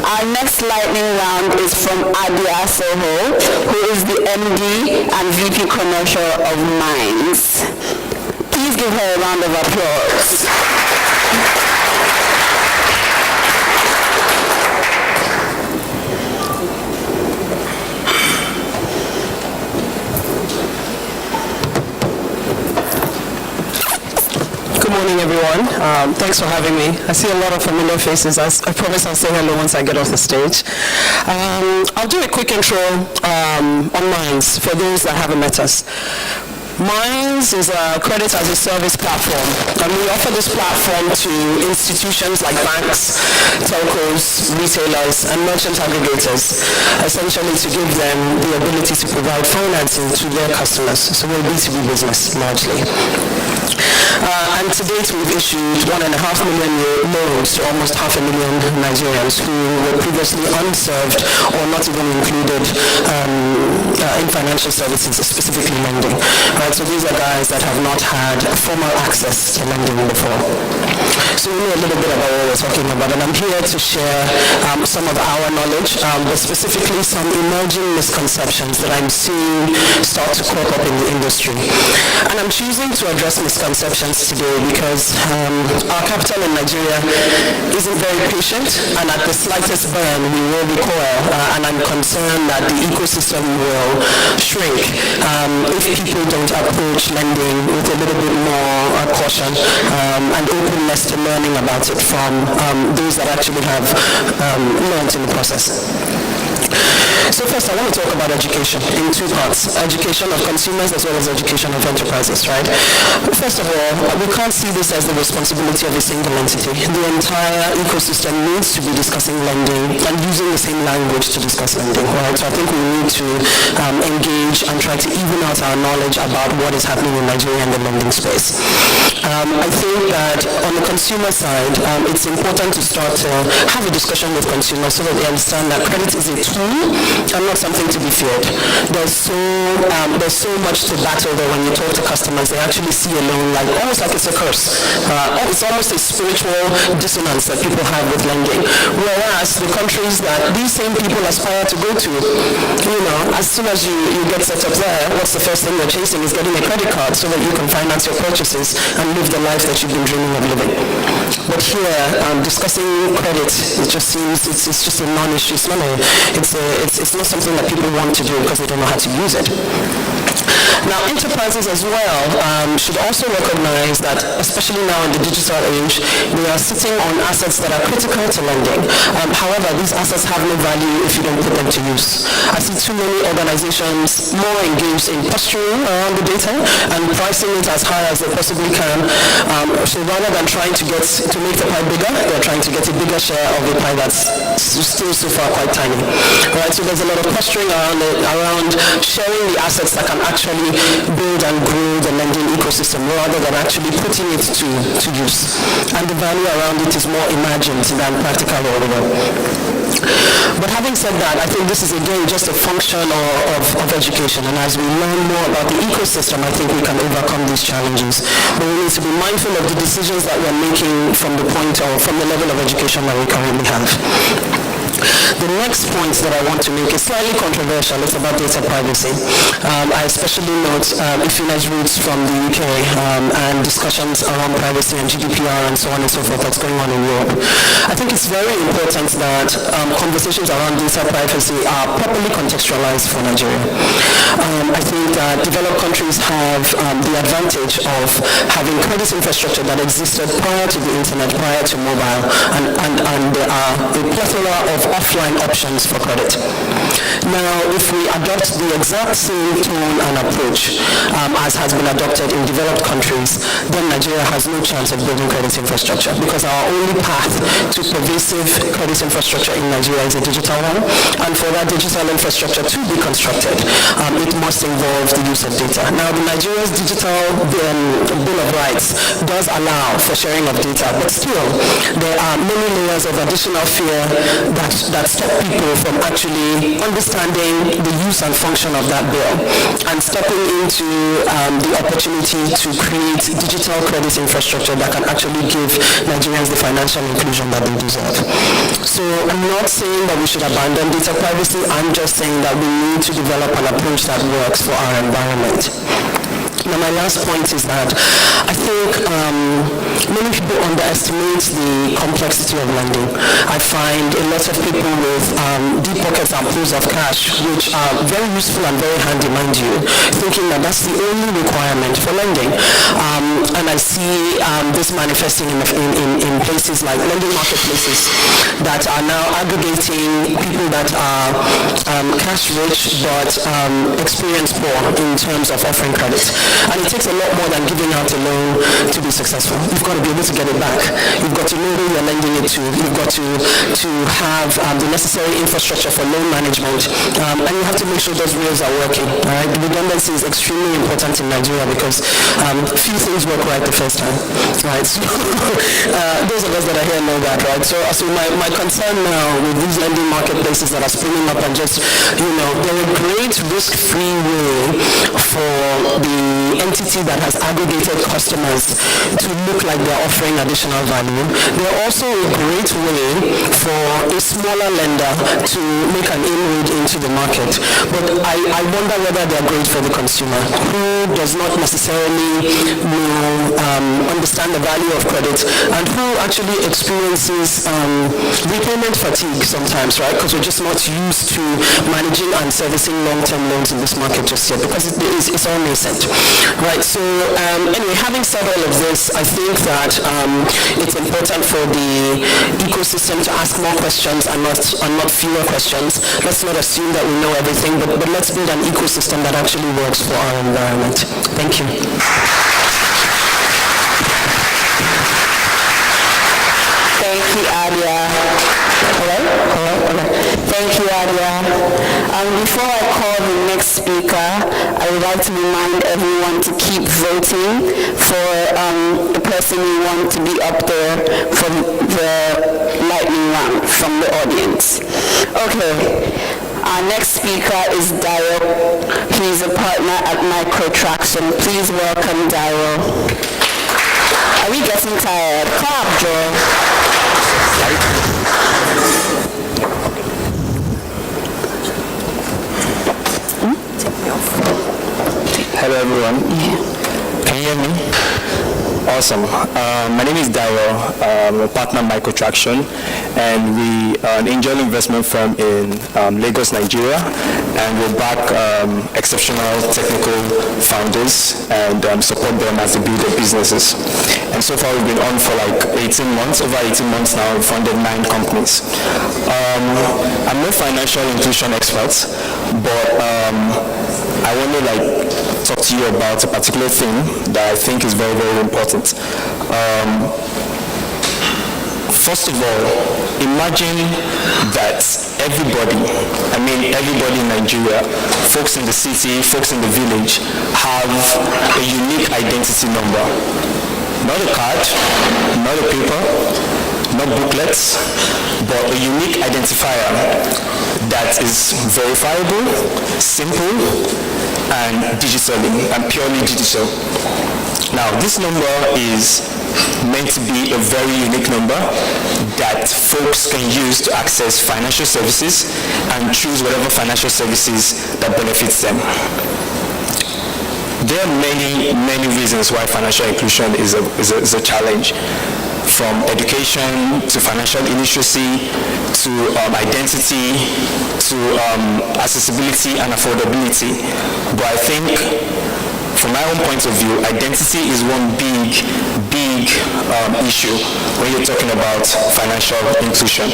J: Our next lightning round is from Adia Soho, who is the MD and VP Commercial of Mines. Please give her a round of applause.
L: Good morning, everyone. Thanks for having me. I see a lot of familiar faces. I promise I'll say hello once I get off the stage. I'll do a quick intro on Mines for those that haven't met us. Mines is a credit as a service platform, and we offer this platform to institutions like banks, telcos, retailers, and merchant aggregators, essentially to give them the ability to provide financing to their customers. So we're a B2B business, largely. And to date, we've issued 1.5 million loans to almost 500,000 Nigerians who were previously unserved or not even included in financial services, specifically lending. So these are guys that have not had formal access to lending before. So we know a little bit about what we're talking about, and I'm here to share some of our knowledge, but specifically some emerging misconceptions that I'm seeing start to crop up in the industry. And I'm choosing to address misconceptions today because our capital in Nigeria isn't very patient, and at the slightest burn we will recoil, and I'm concerned that the ecosystem will shrink if people don't approach lending with a little bit more caution and openness to learning about it from those that actually have learned in the process. So first, I want to talk about education in two parts. Education of consumers as well as education of enterprises, right? First of all, we can't see this as the responsibility of a single entity. The entire ecosystem needs to be discussing lending and using the same language to discuss lending, right? So I think we need to engage and try to even out our knowledge about what is happening in Nigeria in the lending space. I think that on the consumer side, it's important to start to have a discussion with consumers so that they understand that credit is a tool and not something to be feared. There's so much to battle there when you talk to customers. They actually see a loan like almost like it's a curse. It's almost a spiritual dissonance that people have with lending. Whereas the countries that these same people aspire to go to, as soon as you get set up there, what's the first thing you're chasing is getting a credit card so that you can finance your purchases and live the life that you've been dreaming of living. But here, discussing credit, it just seems it's just a non-issue. It's not something that people want to do because they don't know how to use it. Now, enterprises as well should also recognize that, especially now in the digital age, we are sitting on assets that are critical to lending. However, these assets have no value if you don't put them to use. I see too many organizations more engaged in posturing around the data and pricing it as high as they possibly can. So rather than trying to make the pie bigger, they're trying to get a bigger share of the pie that's still so far quite tiny. Right? So there's a lot of posturing around sharing the assets that can actually build and grow the lending ecosystem rather than actually putting it to use. And the value around it is more imagined than practical all over. But having said that, I think this is again just a function of education, and as we learn more about the ecosystem, I think we can overcome these challenges. But we need to be mindful of the decisions that we're making from the point or from the level of education that we currently have. The next point that I want to make is slightly controversial. It's about data privacy. I especially note IFINA's roots from the UK and discussions around privacy and GDPR and so on and so forth that's going on in Europe. I think it's very important that conversations around data privacy are properly contextualized for Nigeria. I think that developed countries have the advantage of having credit infrastructure that existed prior to the internet, prior to mobile, and there are a plethora of offline options for credit. Now, if we adopt the exact same tone and approach as has been adopted in developed countries, then Nigeria has no chance of building credit infrastructure, because our only path to pervasive credit infrastructure in Nigeria is a digital one, and for that digital infrastructure to be constructed, it must involve the use of data. Now, the Nigeria's digital Bill of Rights does allow for sharing of data, but still, there are many layers of additional fear that stop people from actually understanding the use and function of that bill and stepping into the opportunity to create digital credit infrastructure that can actually give Nigerians the financial inclusion that they deserve. So I'm not saying that we should abandon data privacy, I'm just saying that we need to develop an approach that works for our environment. Now, my last point is that I think many people underestimate the complexity of lending. I find a lot of people with deep pockets and pools of cash, which are very useful and very handy, mind you, thinking that that's the only requirement for lending. And I see this manifesting in places like lending marketplaces that are now aggregating people that are cash rich but experience poor in terms of offering credit. And it takes a lot more than giving out a loan to be successful. You've got to be able to get it back. You've got to know who you're lending it to. You've got to have the necessary infrastructure for loan management. And you have to make sure those rails are working. All right? Redundancy is extremely important in Nigeria because few things work right the first time. Right? So, those of us that are here know that, right? So my concern now with these lending marketplaces that are springing up and just, they're a great risk-free way for the entity that has aggregated customers to look like they're offering additional value. They're also a great way for a smaller lender to make an inroad into the market. But I wonder whether they're great for the consumer, who does not necessarily understand the value of credit and who actually experiences repayment fatigue sometimes, right? Because we're just not used to managing and servicing long-term loans in this market just yet, because it's all nascent. Right, so anyway, having said all of this, I think that it's important for the ecosystem to ask more questions and not fewer questions. Let's not assume that we know everything, but let's build an ecosystem that actually works for our environment. Thank you.
J: Thank you, Adia. Hello? Thank you, Adia. Before I call the next speaker, I would like to remind everyone to keep voting for the person you want to be up there for the lightning round from the audience. Okay. Our next speaker is Dayo. He's a partner at Microtraction. Please welcome Dayo. Are we getting tired? Clap, Joe.
M: Hello everyone. Can you hear me? Awesome. My name is Dayo. I'm a partner at Microtraction, and we are an angel investment firm in Lagos, Nigeria, and we back exceptional technical founders and support them as they build their businesses. And so far we've been on for like 18 months, over 18 months now. We've funded 9 companies. I'm no financial inclusion expert, but I want to talk to you about a particular thing that I think is very, very important. First of all, imagine that everybody in Nigeria, folks in the city, folks in the village, have a unique identity number. Not a card, not a paper, not booklets, but a unique identifier that is verifiable, simple, and purely digital. Now, this number is meant to be a very unique number that folks can use to access financial services and choose whatever financial services that benefits them. There are many reasons why financial inclusion is a challenge, from education to financial illiteracy to identity to accessibility and affordability. But I think, from my own point of view, identity is one big issue when you're talking about financial inclusion.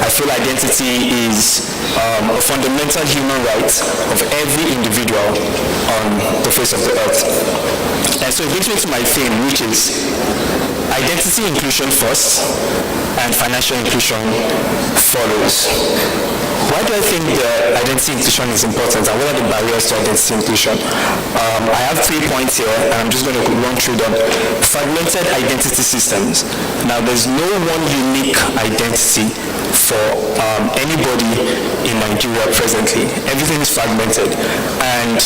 M: I feel identity is a fundamental human right of every individual on the face of the earth. And so it brings me to my theme, which is identity inclusion first and financial inclusion follows. Why do I think the identity inclusion is important, and what are the barriers to identity inclusion? I have 3 points here, and I'm just going to run through them. Fragmented identity systems. Now, there's no one unique identity for anybody in Nigeria presently. Everything is fragmented, and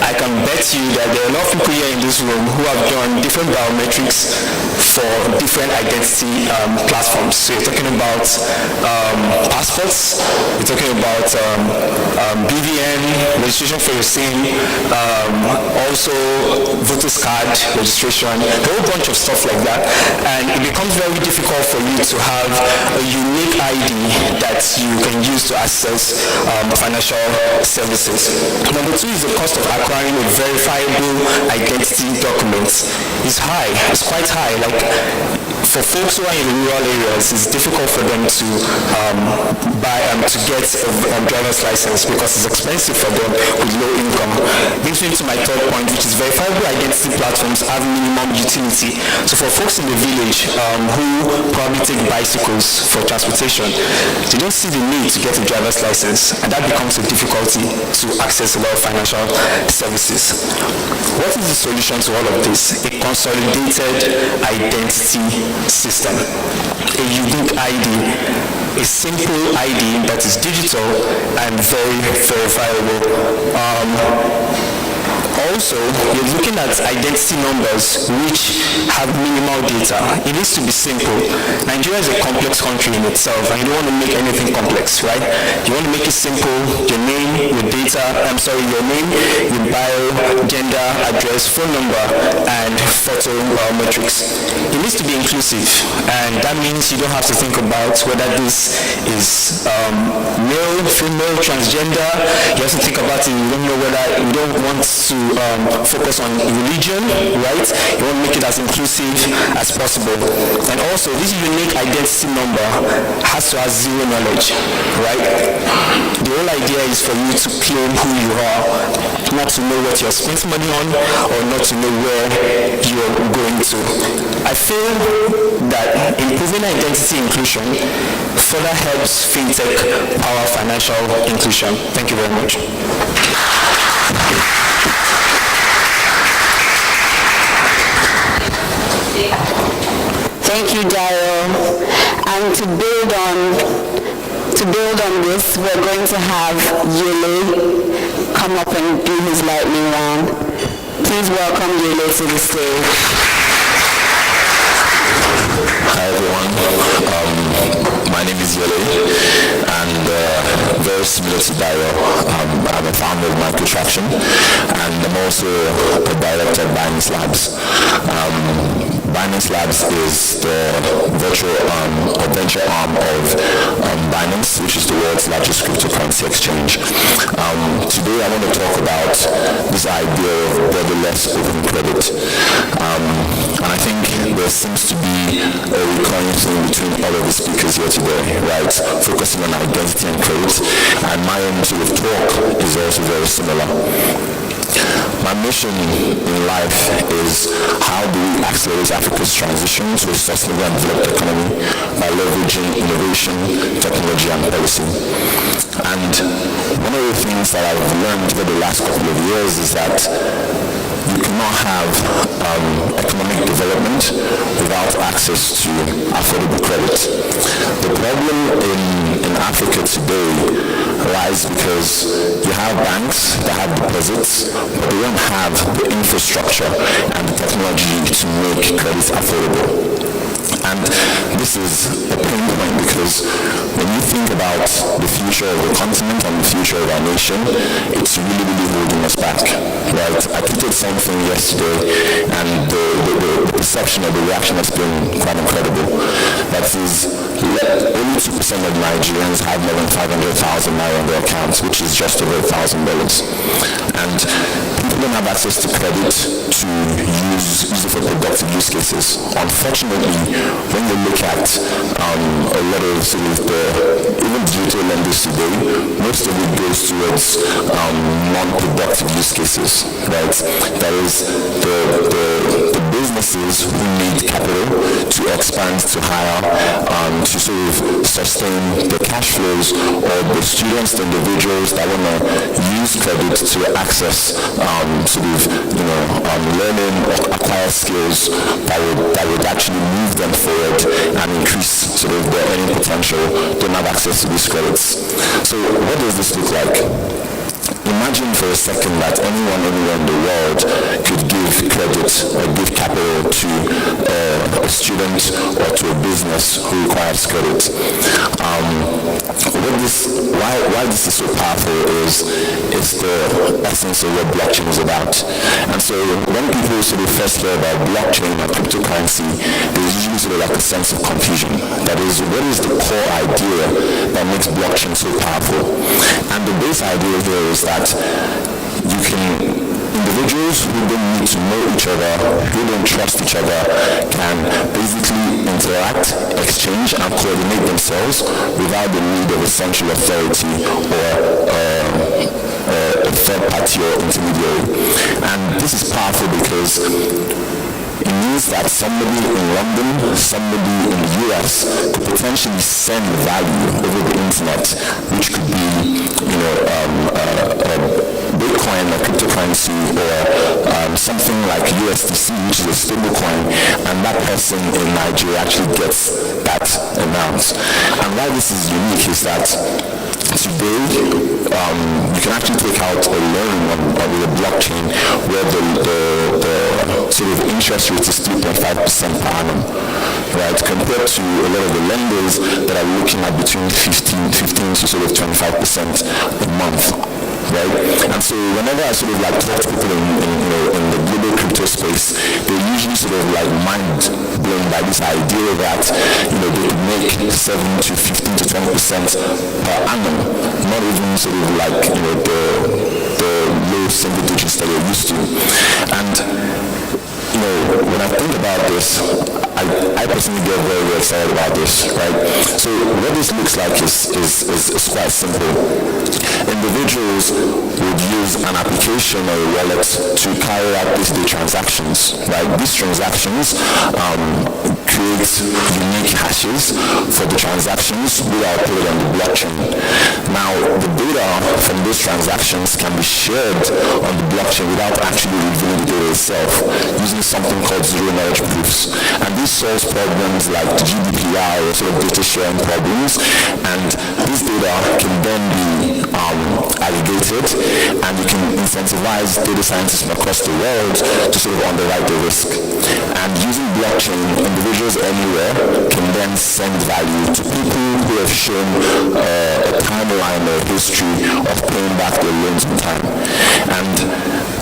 M: I can bet you that there are a lot of people here in this room who have done different biometrics for different identity platforms. So you're talking about passports, you're talking about BVN, registration for your SIM, also voters card registration, a whole bunch of stuff like that. And it becomes very difficult for you to have a unique ID that you can use to access financial services. Number 2 is the cost of acquiring a verifiable identity document is high. It's quite high. Like, for folks who are in the rural areas, it's difficult for them to get a driver's license because it's expensive for them with low income. Brings me to my third point, which is verifiable identity platforms have minimum utility. So for folks in the village who probably take bicycles for transportation, they don't see the need to get a driver's license, and that becomes a difficulty to access a lot of financial services. What is the solution to all of this? A consolidated identity system, a unique ID, a simple ID that is digital and very verifiable. Also, you're looking at identity numbers which have minimal data. It needs to be simple. Nigeria is a complex country in itself, and you don't want to make anything complex, right? You want to make it simple, your name, your data, your name, your bio, gender, address, phone number, and photo biometrics. It needs to be inclusive, and that means you don't have to think about whether this is male, female, transgender. You have to think about it. You don't want to focus on religion, right? You want to make it as inclusive as possible. And also, this unique identity number has to have zero knowledge, right? The whole idea is for you to claim who you are, not to know what you're spending money on, or not to know where you're going to. I feel that improving identity inclusion further helps Fintech power financial inclusion. Thank you very much.
J: Thank you, Daryl. And to build on this, we're going to have Yele come up and do his lightning round. Please welcome Yele to the stage.
I: Hi everyone, my name is Yele, and very similar to Dayo, I'm a founder of Microtraction, and I'm also a director of Binance Labs. Binance Labs is the virtual or venture arm of Binance, which is the world's largest cryptocurrency exchange. Today I want to talk about this idea of borderless open credit. And I think there seems to be a recurring theme between all of the speakers here today, right? Focusing on identity and credit. And my own sort of talk is also very similar. My mission in life is how do we accelerate Africa's transition to a sustainable and developed economy by leveraging innovation, technology, and policy. And one of the things that I've learned over the last couple of years is that you cannot have economic development without access to affordable credit. The problem in Africa today lies because you have banks that have deposits, but they don't have the infrastructure and the technology to make credit affordable. And this is a pain point because when you think about the future of the continent and the future of our nation, it's really, really holding us back, right? I tweeted something yesterday, and the perception of the reaction has been quite incredible. That is, only 2% of Nigerians have more than 500,000 naira on their accounts, which is just over $1,000. And people don't have access to credit to use it for productive use cases. Unfortunately, when you look at a lot of sort of even digital lenders today, most of it goes towards non-productive use cases, right? That is the businesses who need capital to expand, to hire, to sort of sustain the cash flows, or the students, the individuals that want to use credit to access sort of learning or acquire skills that would actually move them forward and increase sort of their earning potential, don't have access to these credits. So what does this look like? Imagine for a second that anyone anywhere in the world could give credit or give capital to a student or to a business who requires credit. Why this is so powerful is the essence of what blockchain is about. And so when people sort of first hear about blockchain or cryptocurrency, there's usually sort of like a sense of confusion. That is, what is the core idea that makes blockchain so powerful? And the base idea here is that individuals who don't need to know each other, who don't trust each other, can basically interact, exchange, and coordinate themselves without the need of a central authority or a third party or intermediary. And this is powerful because it means that somebody in London, somebody in the US could potentially send value over the internet, which could be, Bitcoin or cryptocurrency or something like USDC, which is a stable coin, and that person in Nigeria actually gets that amount. And why this is unique is that today, you can actually take out a loan on the blockchain where the sort of interest rate is 3.5% per annum, right? Compared to a lot of the lenders that are looking at between 15 to sort of 25% a month. Right? And so whenever I sort of like talk to people in the global crypto space, they're usually sort of like mind blown by this idea that they could make 7 to 15 to 20% per annum, not even sort of like the low single digits that we're used to. And when I think about this, I personally get very, very excited about this, right? So what this looks like is quite simple. Individuals would use an application or a wallet to carry out day-to-day transactions, right? These transactions create unique hashes for the transactions we are put on the blockchain. Now, the data from those transactions can be shared on the blockchain without actually revealing the data itself, using something called zero-knowledge proofs. And this solves problems like the GDPR or sort of data sharing problems. And this data can then be aggregated, and you can incentivize data scientists from across the world to sort of underwrite the risk. And using blockchain, individuals anywhere can then send value to people who have shown a timeline or history of paying back their loans in time. And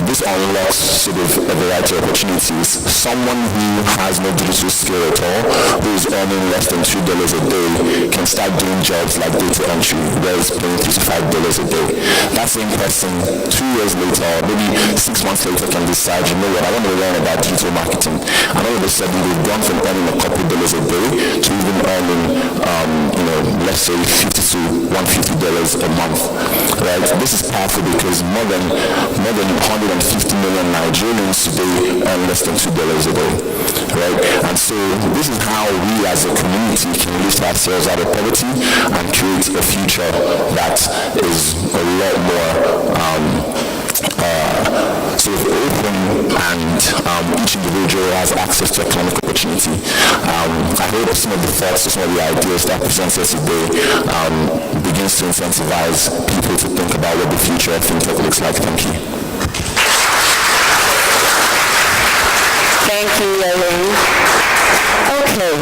I: this unlocks sort of a variety of opportunities. Someone who has no digital skill at all, who is earning less than $2 a day, can start doing jobs like data entry, where it's paying $3 to $5 a day. That same person, 2 years later, or maybe 6 months later, can decide, you know what, I want to learn about digital marketing. And all of a sudden, they've gone from earning a couple dollars a day to even earning, let's say $50 to $150 a month. Right? This is powerful because more than 150 50 million Nigerians today earn less than $2 a day, right? And so this is how we as a community can lift ourselves out of poverty and create a future that is a lot more sort of open, and each individual has access to economic opportunity. I hope some of the thoughts, some of the ideas that presented today begins to incentivize people to think about what the future of fintech looks like. Thank you.
J: Thank you, Yeri. Okay,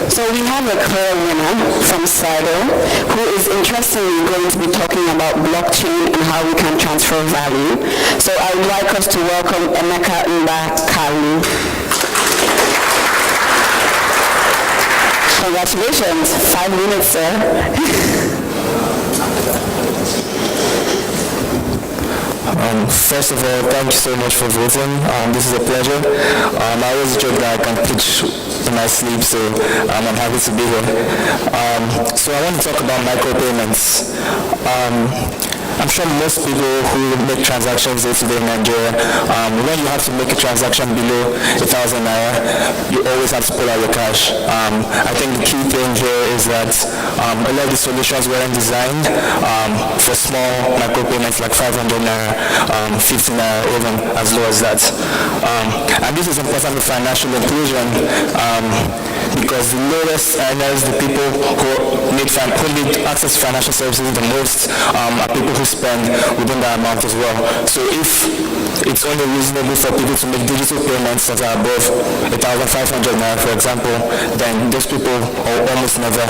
J: so we have a clear winner from Sado, who is interestingly going to be talking about blockchain and how we can transfer value. So I would like us to welcome Emeka Mbakalu. Congratulations, 5 minutes, sir.
M: First of all, thank you so much for voting. This is a pleasure. I always joke that I can pitch in my sleep, so I'm happy to be here. So I want to talk about micropayments. I'm sure most people who make transactions day-to-day in Nigeria, when you have to make a transaction below 1,000 naira, you always have to pull out your cash. I think the key thing here is that a lot of the solutions weren't designed for small micropayments like 500 naira, 50 naira, even as low as that. And this is important for financial inclusion because the lowest earners, the people who need access to financial services the most, are people who spend within that amount as well. So if it's only reasonable for people to make digital payments that are above 1,500 naira, for example, then those people almost never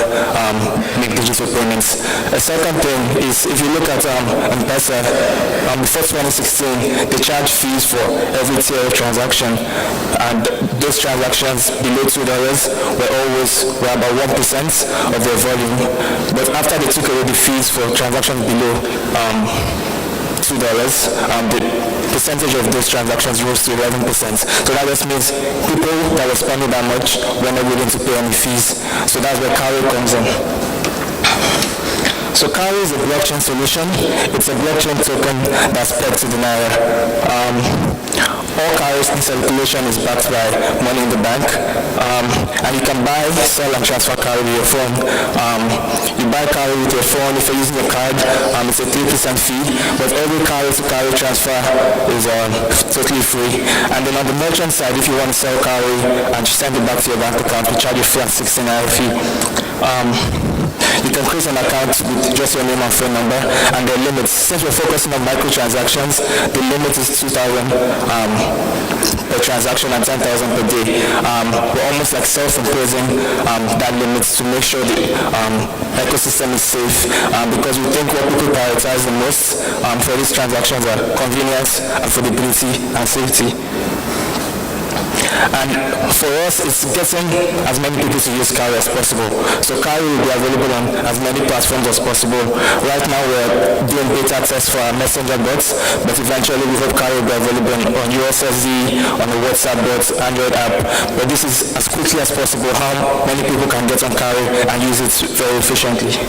M: make digital payments. A second thing is, if you look at M-Pesa, before 2016, they charge fees for every tier of transaction, and those transactions below $2 were about 1% of their volume. But after they took away the fees for transactions below $2, the percentage of those transactions rose to 11%. So that just means people that were spending that much were not willing to pay any fees. So that's where Karo comes in. So Karo is a blockchain solution. It's a blockchain token that's pegged to the Naira. All Karo's circulation is backed by money in the bank, and you can buy, sell, and transfer Karo with your phone. You buy Karo with your phone. If you're using a card, it's a 3% fee, but every Karo to Karo transfer is totally free. And then on the merchant side, if you want to sell Karo and send it back to your bank account, we charge you flat 16 naira fee. You can create an account with just your name and phone number, and the limits, since we're focusing on microtransactions, the limit is 2,000 per transaction and 10,000 per day. We're almost like self-imposing that limit to make sure the ecosystem is safe, because we think what people prioritize the most for these transactions are convenience, affordability, and safety. And for us, it's getting as many people to use Karo as possible. So Karo will be available on as many platforms as possible. Right now, we're doing beta tests for our messenger bots, but eventually we hope Karo will be available on USSD, on the WhatsApp bots, Android app. But this is as quickly as possible how many people can get on Karo and use it very efficiently.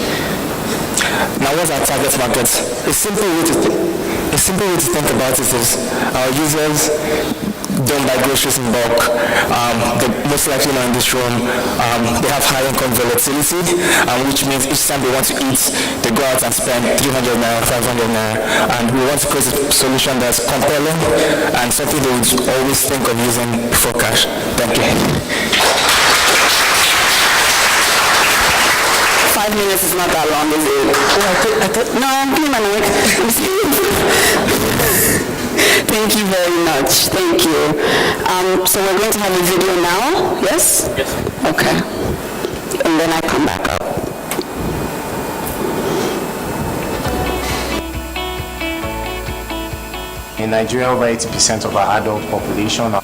M: Now, what's our target market? A simple way to think about it is our users don't buy groceries in bulk. They're most likely not in this room. They have high income volatility, which means each time they want to eat, they go out and spend 300 naira, 500 naira. And we want to create a solution that's compelling and something they would always think of using before cash. Thank you.
J: 5 minutes is not that long, is it? No, I'm doing my mic. Thank you very much. Thank you. So we're going to have a video now, yes? Yes. Okay. And then I come back up.
N: In Nigeria, over 80% of our adult population are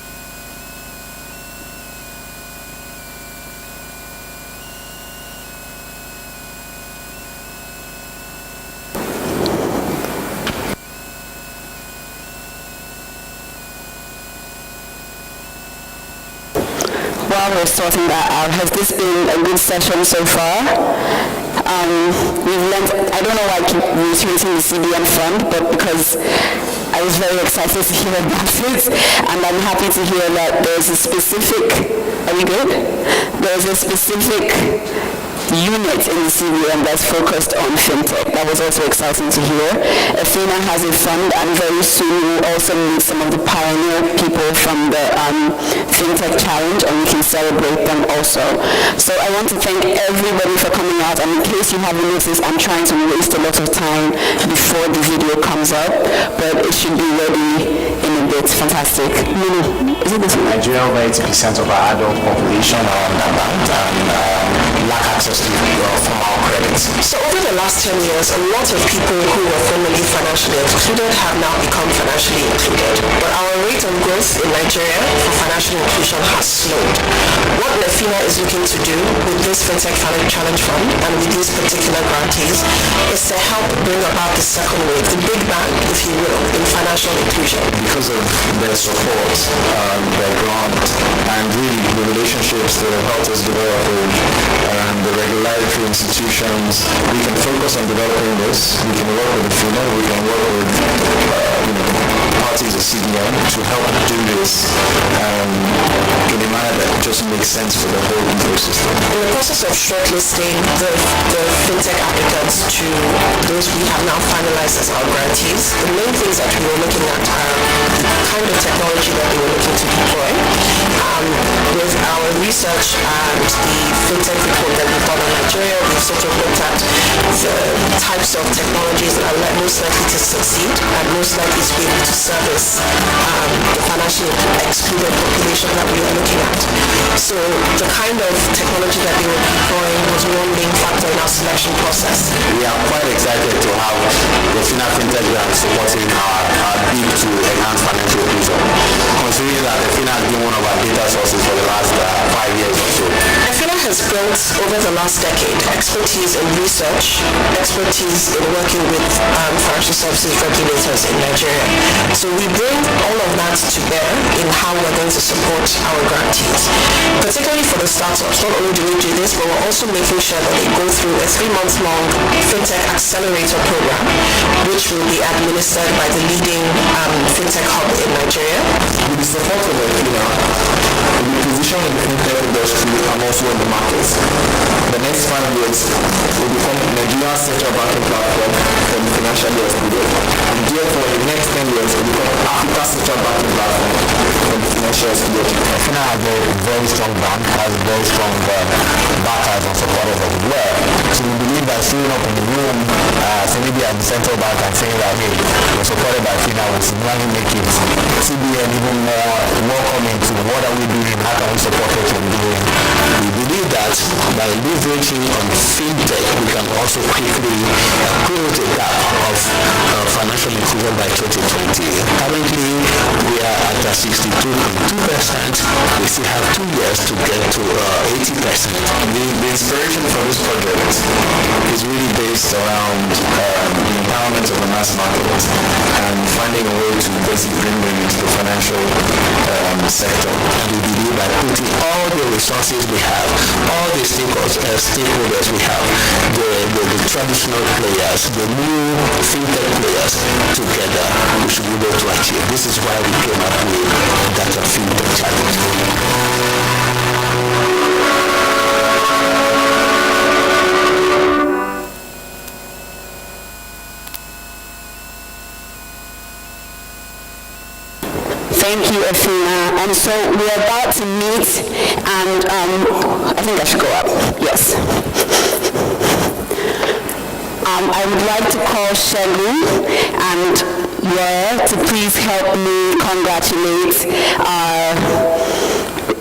J: while we're sorting that out, has this been a good session so far? We've learned, I don't know why I keep reiterating the CBN fund, but because I was very excited to hear about it, and I'm happy to hear that there's a specific, are we good? There's a specific unit in the CBN that's focused on fintech. That was also exciting to hear. Athena has a fund, and very soon we'll also meet some of the pioneer people from the Fintech Challenge, and we can celebrate them also. So I want to thank everybody for coming out, and in case you haven't noticed, I'm trying to waste a lot of time before the video comes up, but it should be ready in a bit. Fantastic. Is it this one?
N: Nigeria, over 80% of our adult population are underbanked and lack access to formal credit.
L: So over the last 10 years, a lot of people who were formerly financially excluded have now become financially included. But our rate of growth in Nigeria for financial inclusion has slowed. What Athena is looking to do with this Fintech Challenge Fund and with these particular grantees is to help bring about the second wave, the big bang, if you will, in financial inclusion.
M: Because of their support, their grant, and really the relationships that have helped us develop with the regulatory institutions, we can focus on developing this. We can work with Athena, we can work with parties of CBN to help do this in a manner that just makes sense for the whole ecosystem.
L: In the process of shortlisting the fintech applicants to those we have now finalized as our grantees, the main things that we were looking at are the kind of technology that they were looking to deploy. With our research and the fintech report that we've done in Nigeria, we've sort of looked at the types of technologies that are most likely to succeed and most likely to be able to service the financially excluded population that we were looking at. So the kind of technology that they were deploying was one main factor in our selection process.
M: We are quite excited to have the Athena Fintech Grant supporting our bid to enhance financial inclusion, considering that Athena has been one of our data sources for the last 5 years or so.
L: Athena has built over the last decade expertise in research, expertise in working with financial services regulators in Nigeria. So we bring all of that to bear in how we're going to support our grantees. Particularly for the startups, not only do we do this, but we're also making sure that they go through a 3-month-long Fintech Accelerator program, which will be administered by the leading Fintech hub in Nigeria.
M: With the support of Athena, the position in the fintech industry and also in the markets, the next 5 years will become Nigeria's central banking platform for the financially excluded. And therefore, in the next 10 years, it will become Africa's central banking platform for the financially excluded.
N: Athena has a very strong bank, has very strong backers and supporters as well. So we believe that showing up in the room, so maybe at the central bank and saying that, hey, we're supported by Athena, will significantly make it CBN even more welcoming to what are we doing, how can we support what we're doing.
M: We believe that by leveraging on fintech, we can also quickly close the gap of financial inclusion by 2020. Currently, we are at 62.2%. We still have 2 years to get to 80%. The inspiration for this project is really based around the empowerment of the mass market and finding a way to basically bring them into the financial sector. And we believe by putting all the resources we have, all the stakeholders we have, the traditional players, the new fintech players together, we should be able to achieve. This is why we came up with Data Fintech Challenge.
J: Thank you, Athena. And so we're about to meet, and I think I should go up. Yes. I would like to call Shegu and Laura to please help me congratulate our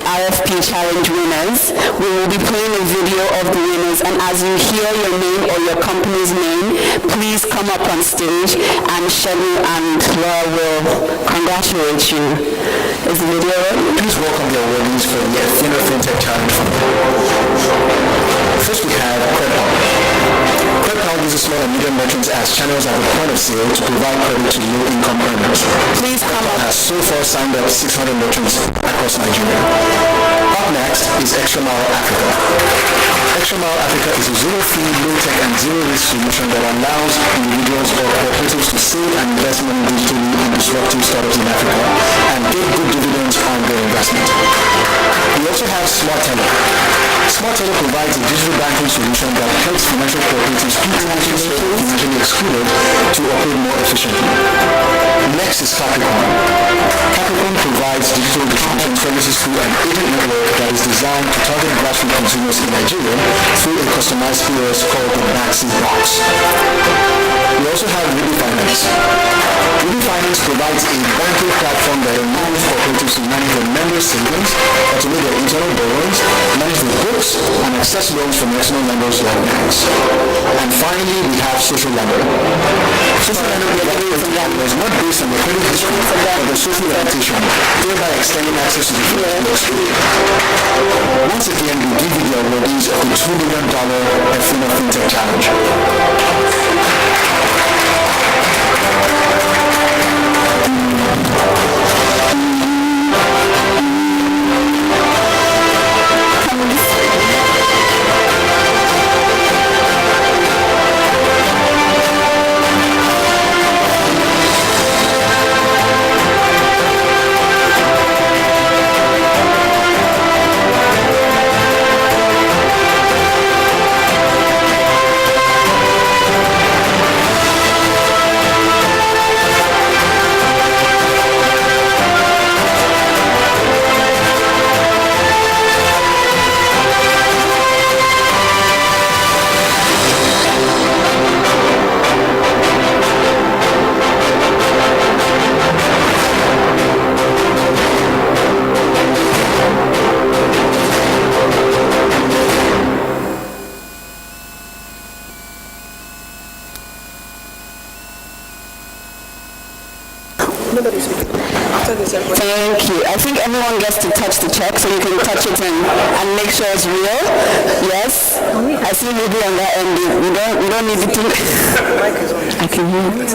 J: RFP Challenge winners. We will be playing a video of the winners, and as you hear your name or your company's name, please come up on stage, and Shegu and Laura will congratulate you. Is the video ready?
M: Please welcome the awardees for the Athena Fintech Challenge Fund. First we have Credit uses small and medium merchants as channels at the point of sale to provide credit to low-income earners.
J: Please come up.
M: Has so far signed up 600 merchants across Nigeria. Up next is Extra Mile Africa. Extra Mile Africa is a zero-fee, low-tech, and zero-risk solution that allows individuals or cooperatives to save and invest money digitally in
I: disruptive startups in Africa and get good dividends on their investment. We also have Smart Teller. Smart Teller provides a digital banking solution that helps financial cooperatives financially excluded to operate more efficiently. Next is Capricorn. Capricorn provides digital distribution services through an agent network that is designed to target grassroots consumers in Nigeria through a customized POS called the Maxi Box. We also have Ruby Finance. Ruby Finance provides a banking platform that allows cooperatives to manage their members' savings, automate their internal borrowings, manage their books, and access loans from external lenders like banks. And finally, we have Social Lender. Social Lender is not based on the credit history, but the social reputation, thereby extending access to the industry. Once again, we give you the awardees of the $2 million Athena Fintech Challenge.
J: Thank you. I think everyone gets to touch the check, so you can touch it and make sure it's real. Yes? I see Ruby on that end. You don't need to... I can hear you.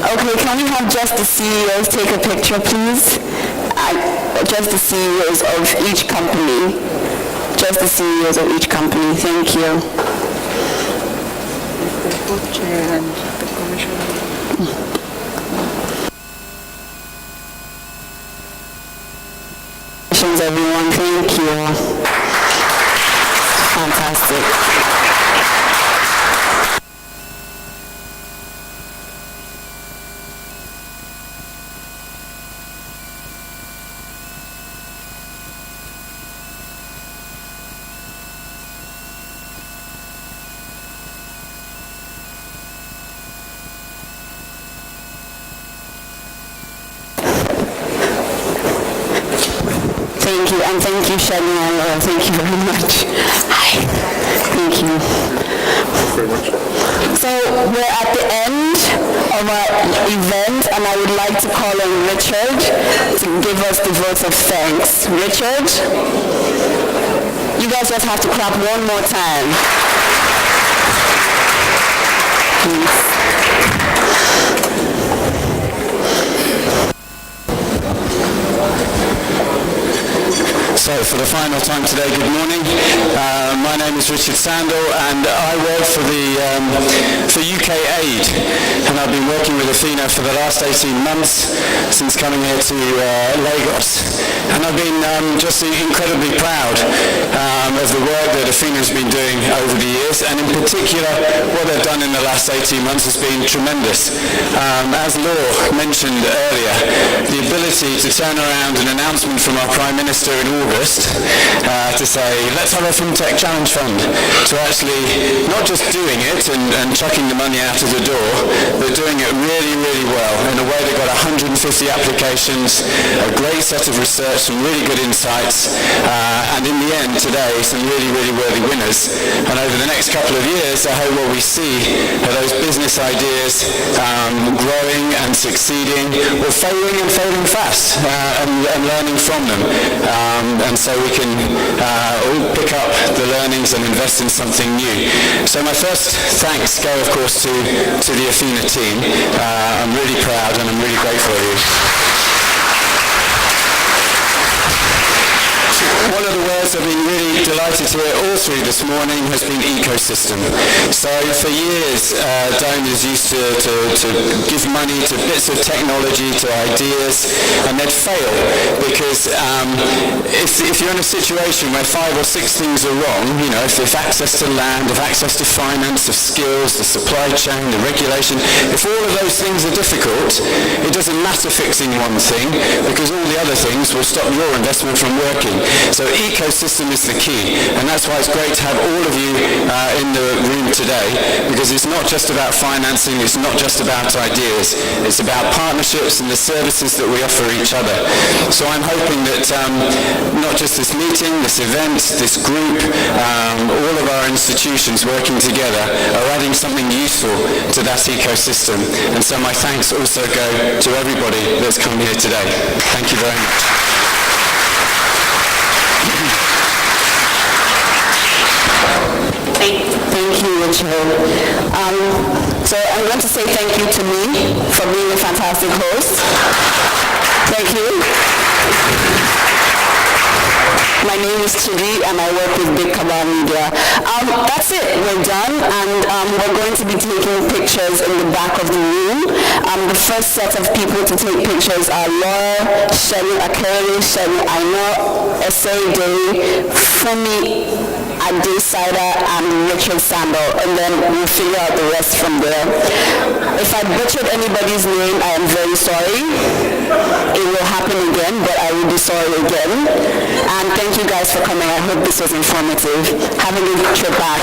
J: Okay, can we have just the CEOs take a picture, please? Just the CEOs of each company. Just the CEOs of each company. Thank you. The board chair and the commissioner. Everyone, thank you. Fantastic. Thank you, and thank you, Shani and Laura. Thank you very much. Hi. Thank you. Very much. So we're at the end of our event, and I would like to call on Richard to give us the vote of thanks. Richard, you guys just have to clap one more time. Please.
O: So for the final time today, good morning. My name is Richard Sandel and I work for UK Aid, and I've been working with Athena for the last 18 months since coming here to Lagos. And I've been just incredibly proud of the work that Athena has been doing over the years, and in particular what they've done in the last 18 months has been tremendous. As Laura mentioned earlier, the ability to turn around an announcement from our Prime Minister in August to say, let's have a Fintech Challenge Fund, to actually not just doing it and chucking the money out of the door, but doing it really, really well in a way that got 150 applications, a great set of research, some really good insights, and in the end today, some really, really worthy winners. And over the next couple of years, I hope what we see are those business ideas growing and succeeding, or failing and failing fast, and learning from them. And so we can all pick up the learnings and invest in something new. So my first thanks go, of course, to the Athena team. I'm really proud and I'm really grateful to you. one of the words I've been really delighted to hear all through this morning has been ecosystem. So for years, donors used to give money to bits of technology, to ideas, and they'd fail because if you're in a situation where 5 or 6 things are wrong, you know, if access to land, if access to finance, if skills, the supply chain, the regulation, if all of those things are difficult, it doesn't matter fixing one thing because all the other things will stop your investment from working. So ecosystem is the key, and that's why it's great to have all of you in the room today, because it's not just about financing, it's not just about ideas, it's about partnerships and the services that we offer each other. So I'm hoping that not just this meeting, this event, this group, all of our institutions working together are adding something useful to that ecosystem. And so my thanks also go to everybody that's come here today. Thank you very much.
J: Thank you, Richard. So I'm going to say thank you to me for being a fantastic host. Thank you. My name is Chidi and I work with Big Cabal Media. That's it, we're done, and we're going to be taking pictures in the back of the room. The first set of people to take pictures are Laura, Shelley Akere, Shelley Aino, Essay Day, Fumi Adesider, and Richard Sandel, and then we'll figure out the rest from there. If I butchered anybody's name, I am very sorry. It will happen again, but I will be sorry again. And thank you guys for coming. I hope this was informative. Have a good trip back.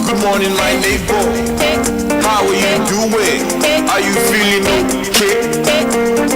P: Good morning, my neighbor. How are you doing? Are you feeling